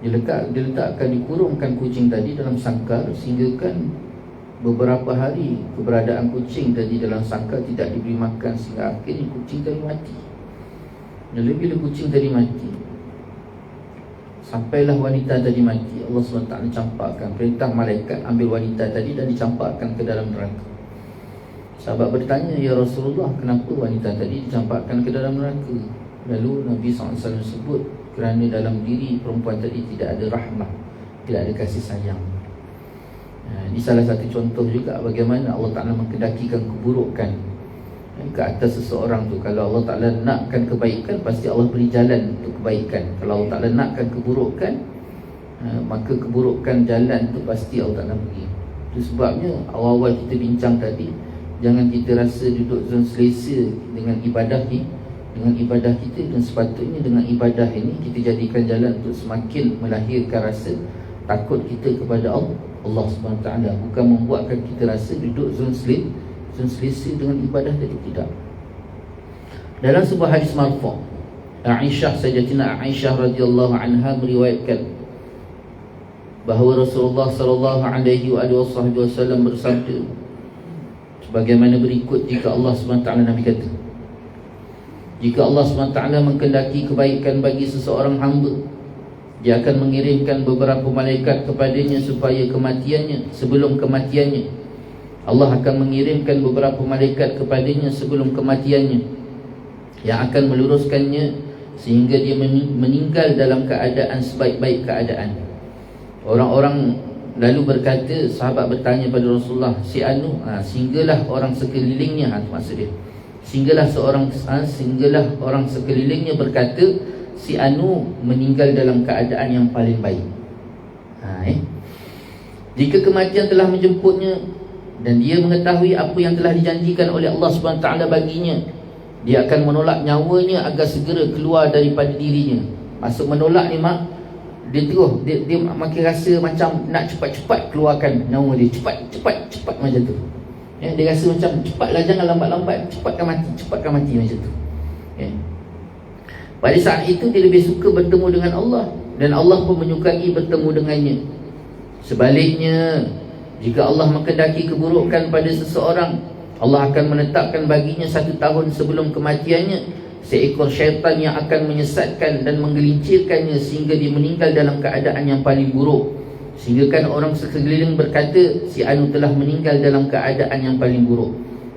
Dia letakkan, dikurungkan kucing tadi dalam sangkar, sehingga kan beberapa hari keberadaan kucing tadi dalam sangkar tidak diberi makan, sehingga akhirnya kucing tadi mati. Lalu bila kucing tadi mati, sampailah wanita tadi mati, Allah SWT campakkan, perintah malaikat ambil wanita tadi dan dicampakkan ke dalam neraka. Sahabat bertanya, ya Rasulullah, kenapa wanita tadi dicampakkan ke dalam neraka? Lalu Nabi SAW sebut, kerana dalam diri perempuan tadi tidak ada rahmah, tidak ada kasih sayang. Ini salah satu contoh juga bagaimana Allah Ta'ala mengkedakikan keburukan ke atas seseorang tu. Kalau Allah Ta'ala nakkan kebaikan, pasti Allah beri jalan untuk kebaikan. Kalau Allah Ta'ala nakkan keburukan, maka keburukan jalan tu pasti Allah Ta'ala beri. Itu sebabnya awal-awal kita bincang tadi, jangan kita rasa duduk zon selesa dengan ibadah ni, dengan ibadah kita. Dan sepatutnya dengan ibadah ini kita jadikan jalan untuk semakin melahirkan rasa takut kita kepada Allah SWT, bukan membuatkan kita rasa duduk zon selesa dengan ibadah tadi. Tidak. Dalam sebuah hadis marfu', Sayyidatina Aisyah radhiyallahu anha meriwayatkan bahawa Rasulullah sallallahu alaihi wasallam bersabda sebagaimana berikut, jika Allah SWT, Nabi kata, jika Allah SWT mengkehendaki kebaikan bagi seseorang hamba, Dia akan mengirimkan beberapa malaikat kepadanya supaya sebelum kematiannya. Allah akan mengirimkan beberapa malaikat kepadanya sebelum kematiannya, yang akan meluruskannya sehingga dia meninggal dalam keadaan sebaik-baik keadaan. Orang-orang lalu berkata, sahabat bertanya pada Rasulullah, si Anu, sehinggalah orang sekelilingnya, maksud dia, sehinggalah orang sekelilingnya berkata, si Anu meninggal dalam keadaan yang paling baik. Jika kematian telah menjemputnya dan dia mengetahui apa yang telah dijanjikan oleh Allah SWT baginya, dia akan menolak nyawanya agar segera keluar daripada dirinya. Maksud menolak ni mak, dia terus dia makin rasa macam nak cepat-cepat keluarkan nyawa dia, cepat macam tu. Dia rasa macam cepatlah, jangan lambat-lambat, cepatkan mati macam tu. Pada saat itu dia lebih suka bertemu dengan Allah, dan Allah pun menyukai bertemu dengannya. Sebaliknya, jika Allah menghendaki keburukan pada seseorang, Allah akan menetapkan baginya 1 tahun sebelum kematiannya seekor syaitan yang akan menyesatkan dan menggelincirkannya sehingga dia meninggal dalam keadaan yang paling buruk. Sehingga kan orang sekeliling berkata, si Anu telah meninggal dalam keadaan yang paling buruk.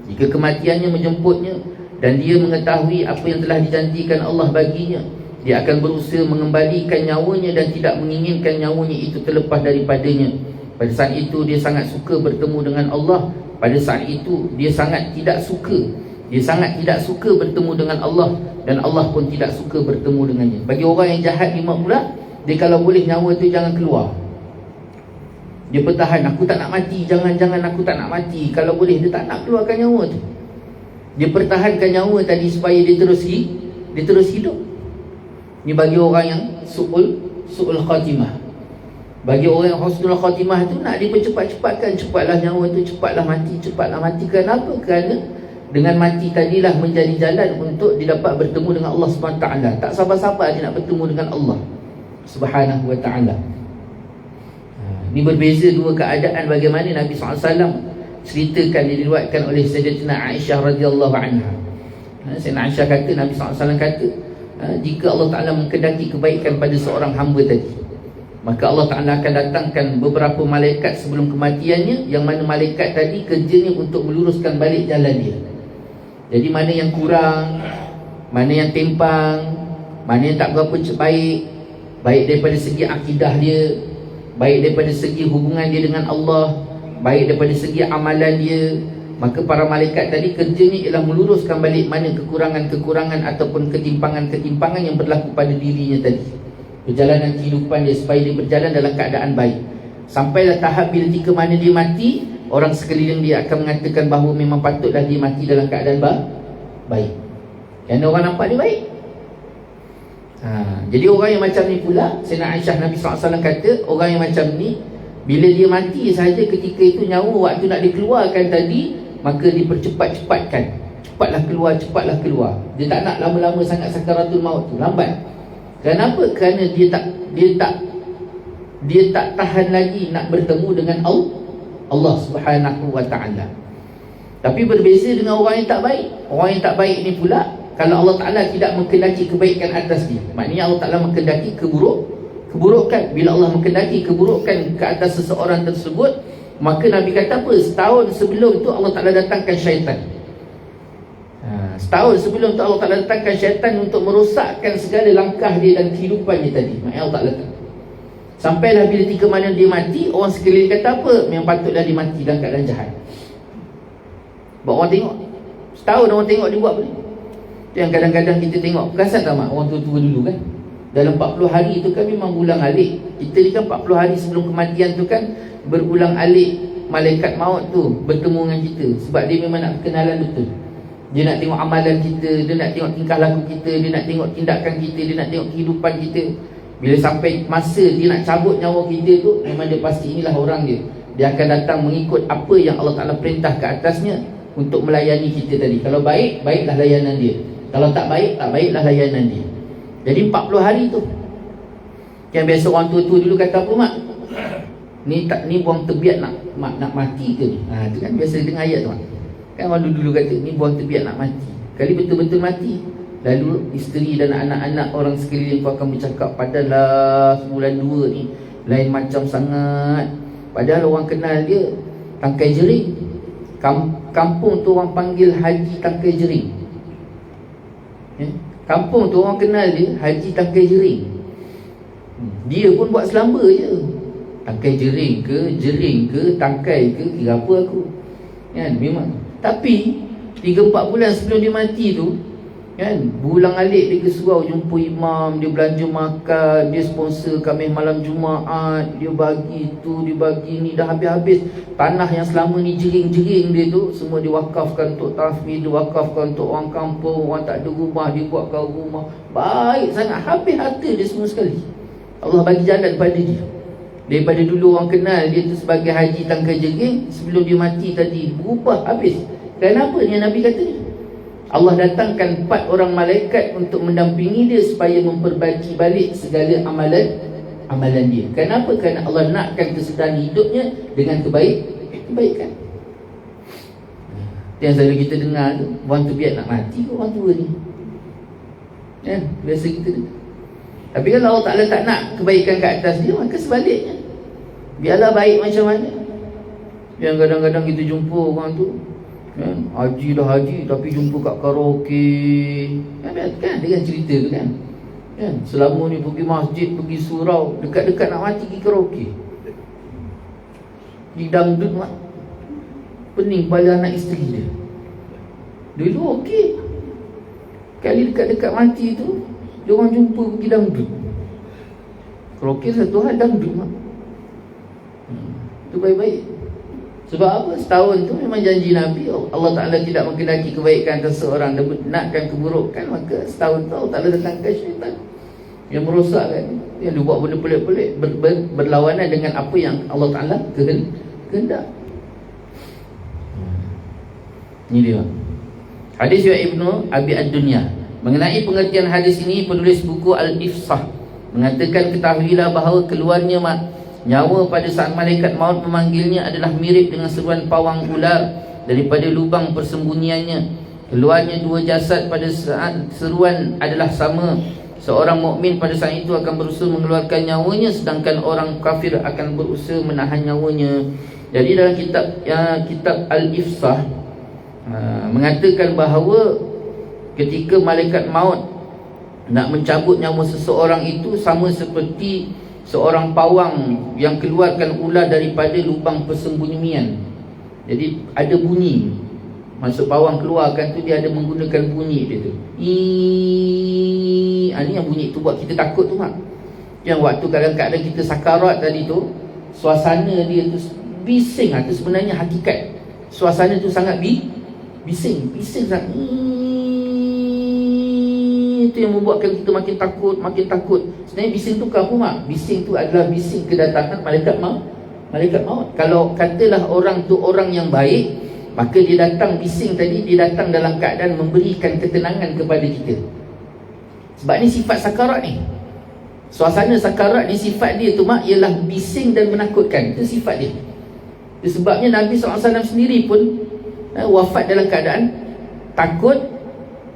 Jika kematiannya menjemputnya dan dia mengetahui apa yang telah dijanjikan Allah baginya, dia akan berusaha mengembalikan nyawanya dan tidak menginginkan nyawanya itu terlepas daripadanya. Pada saat itu dia sangat suka bertemu dengan Allah. Pada saat itu dia sangat tidak suka bertemu dengan Allah, dan Allah pun tidak suka bertemu dengannya. Bagi orang yang jahat ni pula, dia kalau boleh nyawa tu jangan keluar. Dia pertahan, aku tak nak mati, jangan aku tak nak mati. Kalau boleh dia tak nak keluarkan nyawa tu. Dia pertahankan nyawa tadi supaya dia terus hidup. Ni bagi orang yang su'ul khatimah. Bagi orang yang husnul khatimah tu, nak dipercepat-cepatkan, cepatlah nyawa tu, cepatlah mati. Kenapa? Kerana dengan mati tadilah menjadi jalan untuk didapat bertemu dengan Allah SWT. Tak sabar-sabar dia nak bertemu dengan Allah Subhanahu wa ta'ala. Ini berbeza dua keadaan bagaimana Nabi SAW ceritakan, diriwayatkan oleh Sayyidatina Aisyah radhiyallahu anha. Sayyidatina Aisyah kata, Nabi SAW kata, jika Allah Ta'ala menghendaki kebaikan pada seorang hamba tadi, maka Allah Ta'ala akan datangkan beberapa malaikat sebelum kematiannya, yang mana malaikat tadi kerjanya untuk meluruskan balik jalan dia. Jadi mana yang kurang, mana yang timpang, mana yang tak berapa baik daripada segi akidah dia, baik daripada segi hubungan dia dengan Allah, baik daripada segi amalan dia, maka para malaikat tadi kerjanya ialah meluruskan balik mana kekurangan-kekurangan ataupun ketimpangan-ketimpangan yang berlaku pada dirinya tadi, perjalanan kehidupan dia, supaya dia berjalan dalam keadaan baik. Sampailah tahap bila jika mana dia mati, orang sekeliling dia akan mengatakan bahawa memang patutlah dia mati dalam keadaan baik, kerana orang nampak dia baik. Jadi orang yang macam ni pula, Sayyidina Aisyah, Nabi SAW kata, orang yang macam ni bila dia mati sahaja ketika itu, nyawa waktu nak dikeluarkan tadi, maka dipercepat-cepatkan, cepatlah keluar. Dia tak nak lama-lama sangat sakaratul maut tu, lambat. Kenapa? Kerana dia tak tahan lagi nak bertemu dengan Allah Subhanahu wa ta'ala. Tapi berbeza dengan orang yang tak baik. Orang yang tak baik ni pula, kalau Allah Ta'ala tidak menghendaki kebaikan atas dia, maknanya Allah Ta'ala menghendaki keburukan. Bila Allah menghendaki keburukan ke atas seseorang tersebut, maka Nabi kata apa? Setahun sebelum tu Allah Ta'ala datangkan syaitan. Setahun sebelum tu Allah Ta'ala datangkan syaitan untuk merosakkan segala langkah dia dan kehidupannya tadi. Maknanya Allah Ta'ala letak. Sampailah bila ketika mana dia mati, orang sekeliling kata apa? Memang patutlah dia mati dalam keadaan jahat. Bawa orang tengok, setahun orang tengok dia buat apa ni? Yang kadang-kadang kita tengok, perasan tak mak, orang tua-tua dulu kan, dalam 40 hari tu kan memang berulang alik. Kita ni kan 40 hari sebelum kematian tu kan berulang alik malaikat maut tu bertemu dengan kita. Sebab dia memang nak kenalan betul. Dia nak tengok amalan kita, dia nak tengok tingkah laku kita, dia nak tengok tindakan kita, dia nak tengok kehidupan kita. Bila sampai masa dia nak cabut nyawa kita tu, memang dia pasti inilah orang dia. Dia akan datang mengikut apa yang Allah Ta'ala perintah ke atasnya untuk melayani kita tadi. Kalau baik, baiklah layanan dia. Kalau tak baik, tak baiklah layanan dia. Jadi 40 hari tu. Yang biasa orang tua-tua dulu kata apa mak? Ni buang tebiat nak mati ke ni? Tu kan biasa dengar ayat tu mak. Kan orang dulu kata ni buang tebiat nak mati. Kali betul-betul mati, lalu isteri dan anak-anak orang sekeliling kau akan bercakap, padalah sebulan 2 ni lain macam sangat. Padahal orang kenal dia Tangkai Jering. Kampung tu orang panggil Haji Tangkai Jering. Kampung tu orang kenal dia Haji Tangkai Jering. Dia pun buat selamba je. Tangkai jering ke, tangkai ke, kira apa aku. Kan, memang. Tapi 3-4 bulan sebelum dia mati tu, kan, berulang alik dia ke surau jumpa imam, dia belanja makan, dia sponsor kami malam Jumaat, dia bagi tu, dia bagi ni, dah habis-habis. Tanah yang selama ni jering-jering dia tu, semua diwakafkan untuk tahfiz, diwakafkan untuk orang kampung, orang tak ada rumah, dia buatkan rumah. Baik sangat, habis harta dia semua sekali. Allah bagi jalan pada dia. Daripada dulu orang kenal dia tu sebagai Haji Tangkai Jering, sebelum dia mati tadi berubah habis. Kenapa ni Nabi kata ni? Allah datangkan 4 orang malaikat untuk mendampingi dia supaya memperbaiki balik segala amalan dia. Kenapa? Kerana Allah nakkan kesudahan hidupnya dengan kebaikan. Yang selalu kita dengar tu, orang tu biar nak mati ke orang tua ni, kan? Biasa kita dengar. Tapi kalau Allah Ta'ala tak nak kebaikan ke atas dia, maka sebaliknya, biarlah baik macam mana. Yang kadang-kadang kita jumpa orang tu, kan, haji dah haji tapi jumpa kat karaoke, kan, dengan cerita tu kan, selama ni pergi masjid, pergi surau, dekat-dekat nak mati pergi karaoke, di dangdut mak, pening kepala anak isteri dia. Dulu okey, kali dekat-dekat mati tu dia orang jumpa pergi dangdut. Karaoke satu hal, dangdut mak, itu baik-baik. Sebab apa? Setahun tu memang janji Nabi, Allah Ta'ala tidak menghendaki kebaikan atas seorang dan benarkan keburukan. Maka setahun tu Allah Ta'ala datangkan syaitan yang merosakkan, yang dia buat benda pelik-pelik, berlawanan dengan apa yang Allah Ta'ala kehendak. Ini dia hadis riwayat Ibnu Abi Ad-Dunya. Mengenai pengertian hadis ini, penulis buku Al-Ifsah mengatakan, ketahuilah bahawa keluarnya nyawa pada saat malaikat maut memanggilnya adalah mirip dengan seruan pawang ular daripada lubang persembunyiannya. Keluarnya 2 jasad pada saat seruan adalah sama. Seorang mukmin pada saat itu akan berusaha mengeluarkan nyawanya, sedangkan orang kafir akan berusaha menahan nyawanya. Jadi dalam kitab Al-Ifsah mengatakan bahawa ketika malaikat maut nak mencabut nyawa seseorang itu, sama seperti seorang pawang yang keluarkan ular daripada lubang persembunyian. Jadi ada bunyi, maksud pawang keluarkan tu, dia ada menggunakan bunyi dia tu. Ini yang bunyi tu buat kita takut tu mak. Yang waktu kadang-kadang kita sakarat tadi tu, suasana dia tu bising. Itu sebenarnya hakikat. Suasana tu sangat bising sangat. Itu yang membuatkan kita makin takut. Sebenarnya bising tu apa mak? Bising tu adalah bising kedatangan malaikat maut. Kalau katalah orang tu orang yang baik, maka dia datang bising tadi, dia datang dalam keadaan memberikan ketenangan kepada kita. Sebab ni sifat sakarat ni. Suasana sakarat ni sifat dia tu mak, ialah bising dan menakutkan. Itu sifat dia. Itu sebabnya Nabi SAW sendiri pun wafat dalam keadaan takut,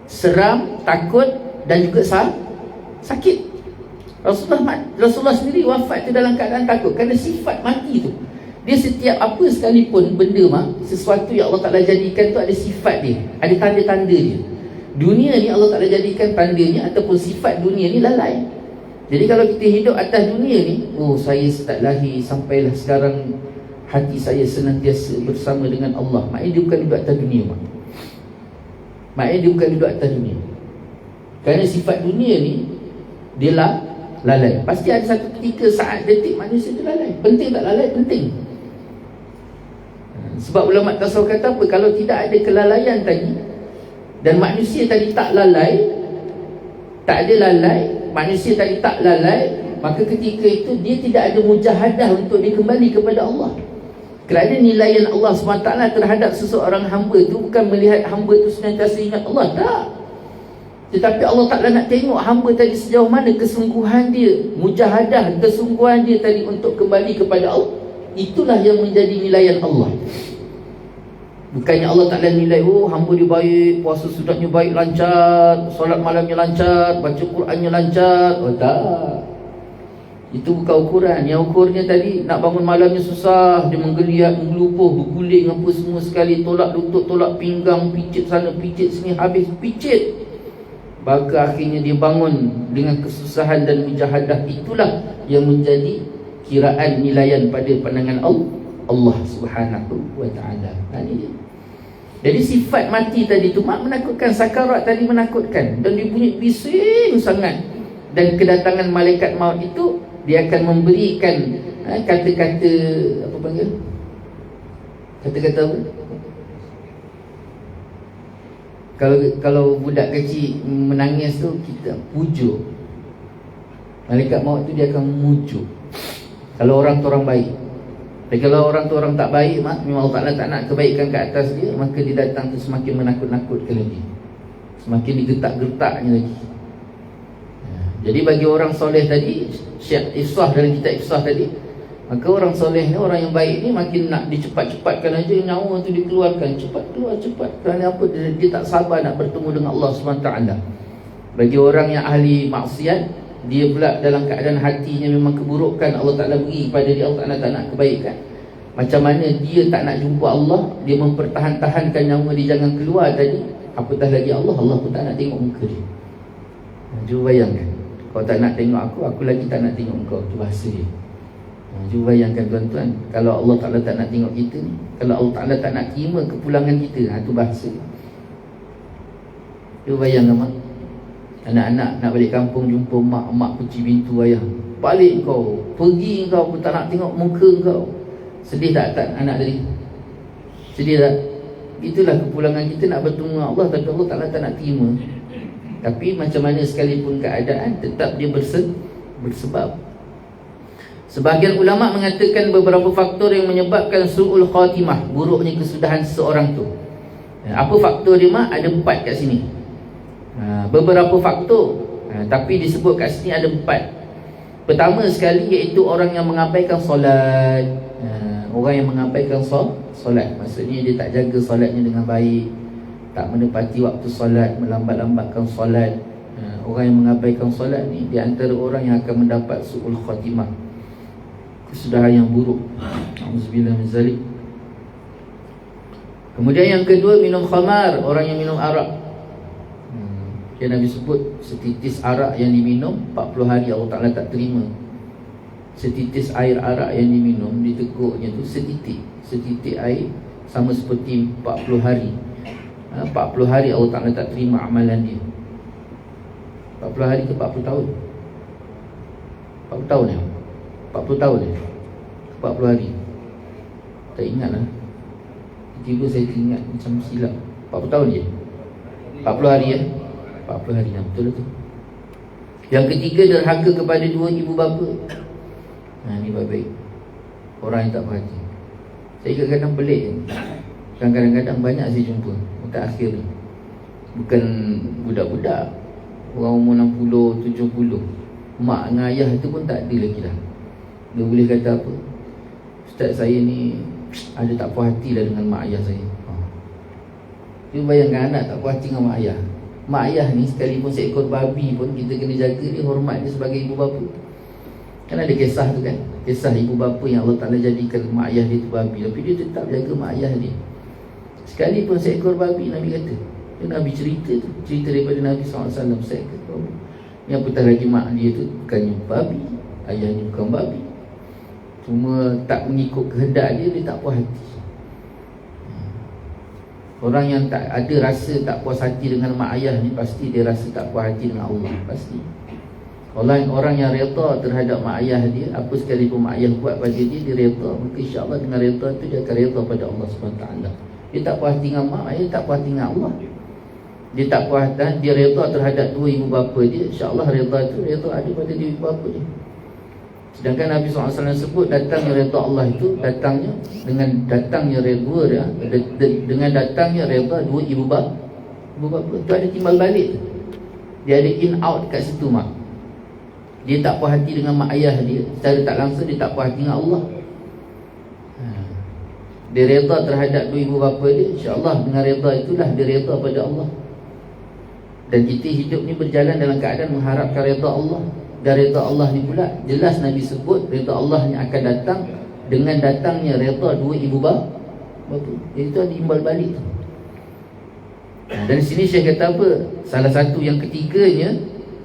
seram, takut dan juga sakit. Rasulullah sendiri wafat tu dalam keadaan takut, kerana sifat mati tu, dia setiap apa sekalipun benda mak, sesuatu yang Allah Ta'ala jadikan tu ada sifat dia, ada tanda-tanda dia. Dunia ni Allah Ta'ala jadikan tandanya ataupun sifat dunia ni lalai. Jadi kalau kita hidup atas dunia ni, saya start lahir sampailah sekarang hati saya senantiasa bersama dengan Allah, maknanya dia bukan duduk atas dunia mak. Maknanya dia bukan duduk atas dunia. Kerana sifat dunia ni dia lalai. Pasti ada satu ketika, saat, detik manusia tu lalai. Penting tak lalai? Penting. Sebab ulama tasawuf kata apa? Kalau tidak ada kelalaian tadi, dan manusia tadi tak lalai, tak ada lalai, manusia tadi tak lalai, maka ketika itu dia tidak ada mujahadah untuk dia kembali kepada Allah. Kerana nilaian Allah SWT terhadap seseorang hamba tu bukan melihat hamba tu senantiasa ingat Allah, tak. Tetapi Allah Ta'ala nak tengok hamba tadi sejauh mana kesungguhan dia, mujahadah, kesungguhan dia tadi untuk kembali kepada Allah. Itulah yang menjadi nilaian Allah. Bukannya Allah Ta'ala nilai, hamba dia baik, puasa sunatnya baik, lancar, solat malamnya lancar, baca Qurannya lancar. Tak. Itu bukan ukuran. Yang ukurnya tadi, nak bangun malamnya susah, dia menggeliat, menggelupuh, berguling apa semua sekali, tolak lutut, tolak pinggang, picit sana, picit sini, habis picit. maka akhirnya dia bangun dengan kesusahan dan mujahadah. Itulah yang menjadi kiraan nilaian pada pandangan Allah Subhanahu wa ta'ala. Ini dia. Jadi sifat mati tadi tu menakutkan, sakarat tadi menakutkan, dan dia bunyi bising sangat. Dan kedatangan malaikat maut itu, dia akan memberikan kata-kata apa panggil? Kata-kata apa? Kalau budak kecil menangis tu, kita pujuk. Malaikat maut tu dia akan memujuk. Kalau orang tu orang baik. Dan kalau orang tu orang tak baik, memang Allah Ta'ala tak nak kebaikan ke atas dia, maka dia datang tu semakin menakut-nakutkan lagi, semakin digertak-gertaknya lagi. Jadi bagi orang soleh tadi, Syekh Ifsah dalam kitab Ifsah tadi, maka orang soleh ni, orang yang baik ni makin nak dicepat-cepatkan aja nyawa tu dikeluarkan. Cepat keluar, cepat. Kerana apa? Dia tak sabar nak bertemu dengan Allah SWT. Bagi orang yang ahli maksiat, dia pula dalam keadaan hatinya memang keburukan Allah Ta'ala beri kepada dia, Allah Ta'ala tak nak kebaikan. Macam mana dia tak nak jumpa Allah, dia mempertahan-tahankan nyawa dia jangan keluar tadi. Apatah lagi Allah pun tak nak tengok muka dia. Cuba bayangkan, kau tak nak tengok aku lagi tak nak tengok kau. Itu bahasa dia. Cuba bayangkan tuan-tuan, kalau Allah Ta'ala tak nak tengok kita ni, kalau Allah Ta'ala tak nak terima kepulangan kita, itu bahasa dia. Cuba bayangkan mak, anak-anak nak balik kampung jumpa mak kunci pintu ayah. Balik kau, pergi kau pun tak nak tengok muka kau. Sedih tak anak tadi? Sedih tak? Itulah kepulangan kita nak bertemu Allah, tapi Allah Ta'ala tak nak terima. Tapi macam mana sekalipun keadaan, tetap dia bersebab. Sebahagian ulama' mengatakan beberapa faktor yang menyebabkan su'ul khatimah, buruknya kesudahan seseorang tu. Apa faktor dia mak? Ada 4 kat sini. Beberapa faktor, tapi disebut kat sini ada 4. Pertama sekali iaitu orang yang mengabaikan solat. Orang yang mengabaikan solat, maksudnya dia tak jaga solatnya dengan baik, tak menepati waktu solat, melambat-lambatkan solat. Orang yang mengabaikan solat ni, di antara orang yang akan mendapat su'ul khatimah, kesudahan yang buruk. Auzubillah min zalik. Kemudian yang kedua, minum khamar, orang yang minum arak. Yang Nabi sebut, setitis arak yang diminum 40 hari Allah Ta'ala tak terima. Setitis air arak yang diminum, diteguknya tu setitik air sama seperti 40 hari. 40 hari Allah Ta'ala tak terima amalan dia. 40 hari ke 40 tahun? 40 tahun ya? 40 tahun ya? 40 hari. Tak ingat lah. Tiba saya ingat macam silap. 40 tahun je? 40 hari ya? 40 hari lah, betul tu. Yang ketiga, derhaka kepada 2 ibu bapa. Ni baik-baik, orang yang tak perhati. Saya kadang-kadang pelik kan, kadang-kadang banyak saya jumpa mutakhir ni, bukan budak-budak, orang umur 60, 70, mak dengan ayah tu pun tak ada lagi dah. Dia boleh kata apa, ustaz saya ni ada tak puas hati lah dengan mak ayah saya. Dia bayangkan anak tak puas hati dengan mak ayah. Mak ayah ni sekalipun seekor babi pun kita kena jaga dia, hormat dia sebagai ibu bapa. Kan ada kisah tu kan, kisah ibu bapa yang Allah Ta'ala jadikan mak ayah dia tu babi, tapi dia tetap jaga mak ayah dia. Sekalipun seekor babi, Nabi kata. Dia Nabi cerita tu, cerita daripada Nabi SAW, seekor babi. Yang petang lagi mak dia tu bukannya babi, ayahnya bukan babi, cuma tak mengikut kehendak dia, dia tak puas hati. Orang yang tak ada rasa tak puas hati dengan mak ayah ni, pasti dia rasa tak puas hati dengan Allah, pasti. Orang yang reda terhadap mak ayah dia, apa sekalipun mak ayah buat pada dia, dia reda, maka insya-Allah dengan reda tu dia akan reda pada Allah SWT. Dia tak puas hati dengan mak ayah, tak puas hati dengan Allah. Dia tak puas hati, dia reda terhadap 2 ibu bapa dia, insya-Allah reda tu reda ada pada 2 ibu bapa dia. Sedangkan Nabi SAW sebut datangnya reda Allah itu datangnya dengan datangnya reda dia, dengan datangnya reda 2 ibu bapa. Itu ada timbal balik tu. Dia ada in out kat situ mak. Dia tak puas hati dengan mak ayah dia, secara tak langsung dia tak puas hati dengan Allah. Dia reda terhadap 2 ibu bapa dia, insya-Allah dengan reda itulah dia reda pada Allah. Dan kita hidup ni berjalan dalam keadaan mengharapkan reda Allah. Dan reda Allah ni pula jelas Nabi sebut reda Allah ni akan datang dengan datangnya reda 2 ibu bapa. Itu ada imbal balik tu. Dan di sini Syekh kata apa? Salah satu yang ketiganya,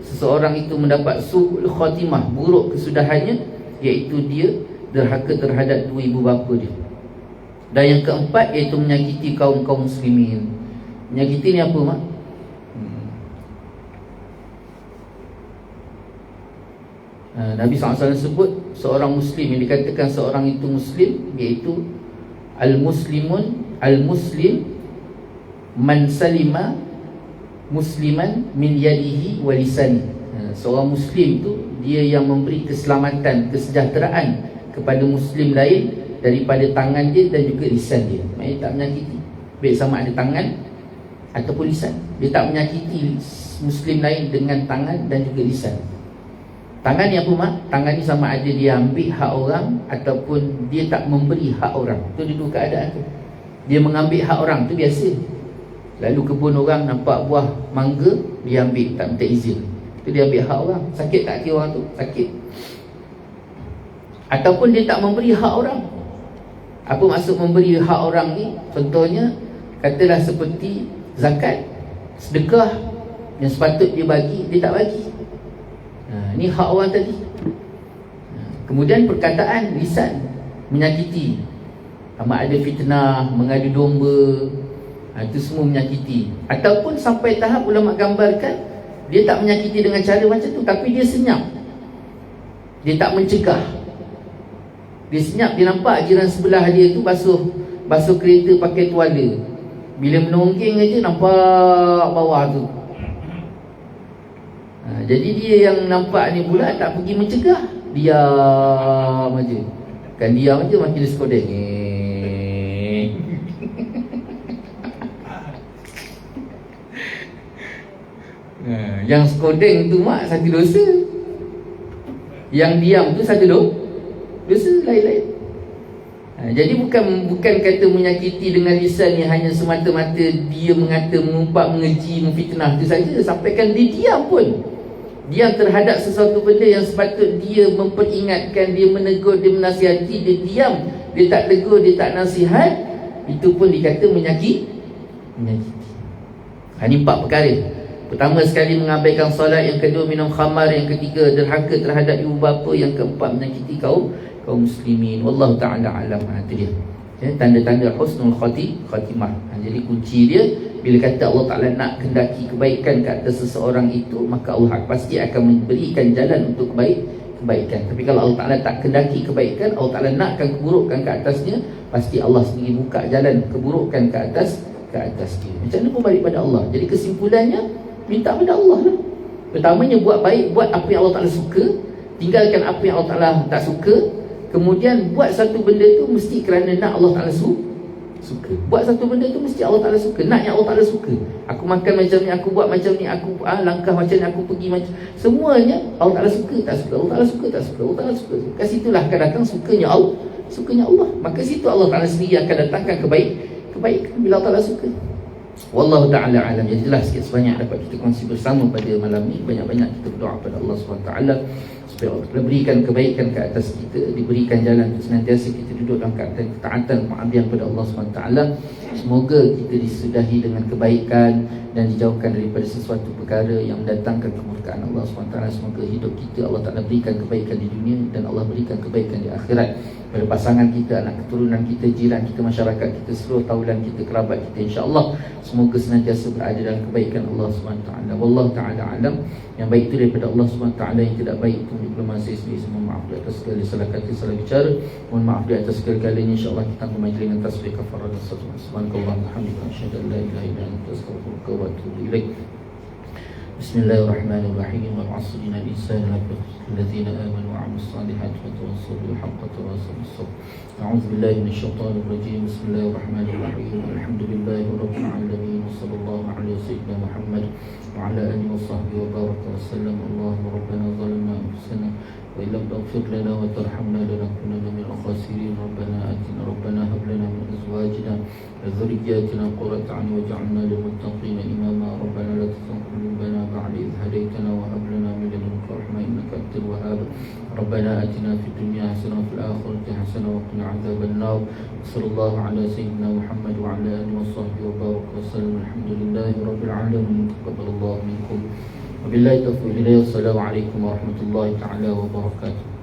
seseorang itu mendapat su'ul khatimah, buruk kesudahannya, iaitu dia derhaka terhadap dua ibu bapa dia. Dan yang keempat iaitu menyakiti kaum muslimin. Menyakiti ni apa, Mak? Nabi SAW sebut seorang muslim, yang dikatakan seorang itu muslim, iaitu al-muslim man salima musliman min yadihi wa lisani. Seorang muslim tu dia yang memberi keselamatan, kesejahteraan kepada muslim lain daripada tangan dia dan juga lisan dia. Maksudnya tak menyakiti, baik sama ada tangan ataupun lisan. Dia tak menyakiti muslim lain dengan tangan dan juga lisan. Tangan ni apa, Mak? Tangan ni sama ada dia ambil hak orang ataupun dia tak memberi hak orang. Itu dia dua keadaan tu. Dia mengambil hak orang tu biasa. Lalu kebun orang nampak buah mangga, dia ambil, tak minta izin. Itu dia ambil hak orang. Sakit tak hati orang tu? Sakit. Ataupun dia tak memberi hak orang. Apa maksud memberi hak orang ni? Contohnya, katalah seperti zakat, sedekah yang sepatut dia bagi, dia tak bagi. Ini hak orang tadi. Kemudian perkataan lisan, menyakiti. Amat ada fitnah, mengadu domba, itu semua menyakiti. Ataupun sampai tahap ulama gambarkan, dia tak menyakiti dengan cara macam tu, tapi dia senyap. Dia tak mencegah. Dia senyap, dia nampak jiran sebelah dia tu basuh kereta pakai tuala. Bila menonggeng aja nampak bawah tu. Jadi dia yang nampak ni pula tak pergi mencegah, diam aja. Kan diam aja makin dia skodeng. Yang skodeng tu, Mak, satu dosa. Yang diam tu satu dosa lain-lain. Jadi bukan kata menyakiti dengan lisan ni hanya semata-mata dia mengata, mengumpat, mengeji, memfitnah tu saja. Sampaikan dia diam pun. Diam terhadap sesuatu benda yang sepatut dia memperingatkan, dia menegur, dia menasihati, dia diam, dia tak tegur, dia tak nasihat, itu pun dikata menyakiti. Ini 4 perkara. Pertama sekali mengabaikan solat, yang kedua minum khamar, yang ketiga derhaka terhadap ibu bapa, yang keempat menyakiti kaum muslimin. Wallahu ta'ala alam. Itu dia, tanda-tanda husnul khatimah. Jadi kunci dia, bila kata Allah Ta'ala nak kendaki kebaikan ke atas seseorang itu, maka Allah pasti akan memberikan jalan untuk kebaikan. Tapi kalau Allah Ta'ala tak kendaki kebaikan, Allah Ta'ala nakkan keburukan ke atasnya, pasti Allah sendiri buka jalan keburukan ke atas dia. Macam mana pun balik pada Allah. Jadi kesimpulannya, minta pada Allah lah. Pertamanya buat baik, buat apa yang Allah Ta'ala suka, tinggalkan apa yang Allah Ta'ala tak suka. Kemudian buat satu benda tu mesti kerana nak Allah Ta'ala suka. Buat satu benda tu mesti Allah Ta'ala suka. Nak yang Allah Ta'ala suka. Aku makan macam ni, aku buat macam ni, aku langkah macam ni, aku pergi macam, semuanya Allah Ta'ala suka, tak suka, Allah Ta'ala suka, tak suka, Allah Ta'ala suka. Kat situlah akan datang sukanya Allah. Maka situ Allah Ta'ala sendiri akan datangkan kebaikan bila Allah Ta'ala suka. Wallahu ta'ala alam. Jadilah sikit sebanyak dapat kita kongsi bersama pada malam ini. Banyak-banyak kita berdoa pada Allah SWT supaya Allah berikan kebaikan ke atas kita, diberikan jalan untuk senantiasa kita duduk dalam keadaan ketaatan, pengabdian pada Allah SWT. Semoga kita disudahi dengan kebaikan dan dijauhkan daripada sesuatu perkara yang mendatangkan kemurkaan Allah SWT. Semoga hidup kita Allah Ta'ala berikan kebaikan di dunia dan Allah berikan kebaikan di akhirat pada pasangan kita, anak keturunan kita, jiran kita, masyarakat kita, seluruh taulan kita, kerabat kita, insya-Allah semoga senantiasa berada dalam kebaikan Allah SWT. Wallahu ta'ala alam. Yang baik itu daripada Allah SWT, yang tidak baik itu diploma saya sendiri. Mohon maaf di atas segala salah kata, salah bicara. Mohon maaf di atas segala-galanya. InsyaAllah kita akan majlis dengan tasbih kafarah dan subhanallah walhamdulillah asyhadu an la ilaha illa anta astaghfiruka wa atubu ilaik. Bismillahirrahmanirrahim. Wal 'asri innal insana lafi khusr alladzina amanu wa 'amilus solihati wa tawassaw bil haqqi wa tawassaw bis sabr. A'udzu billahi minasyaitonir rajim. Bismillahirrahmanirrahim. Alhamdulillahi rabbil alamin. Wassallallahu ala sayyidina Muhammad wa ala alihi wa sahbihi wa baraka wa sallam. Allahumma rabbana zalamna anfusana wa illam taghfir lana wa tarhamna lanakunanna minal khasirin. Rabbana hab lana min azwajina وذرياتنا قرة أعين واجعلنا للمتقين إماما ربنا لا تزغ قلوبنا بعد إذ هديتنا وهب لنا من لدنك رحمة إنك أنت الوهاب ربنا آتنا في الدنيا حسنة وفي الآخرة حسنة وقنا عذاب النار صلى الله على سيدنا محمد وعلى آله وصحبه وبارك وسلم الحمد لله رب العالمين تقبل الله منكم وبالله التوفيق والسلام عليكم ورحمة الله تعالى وبركاته.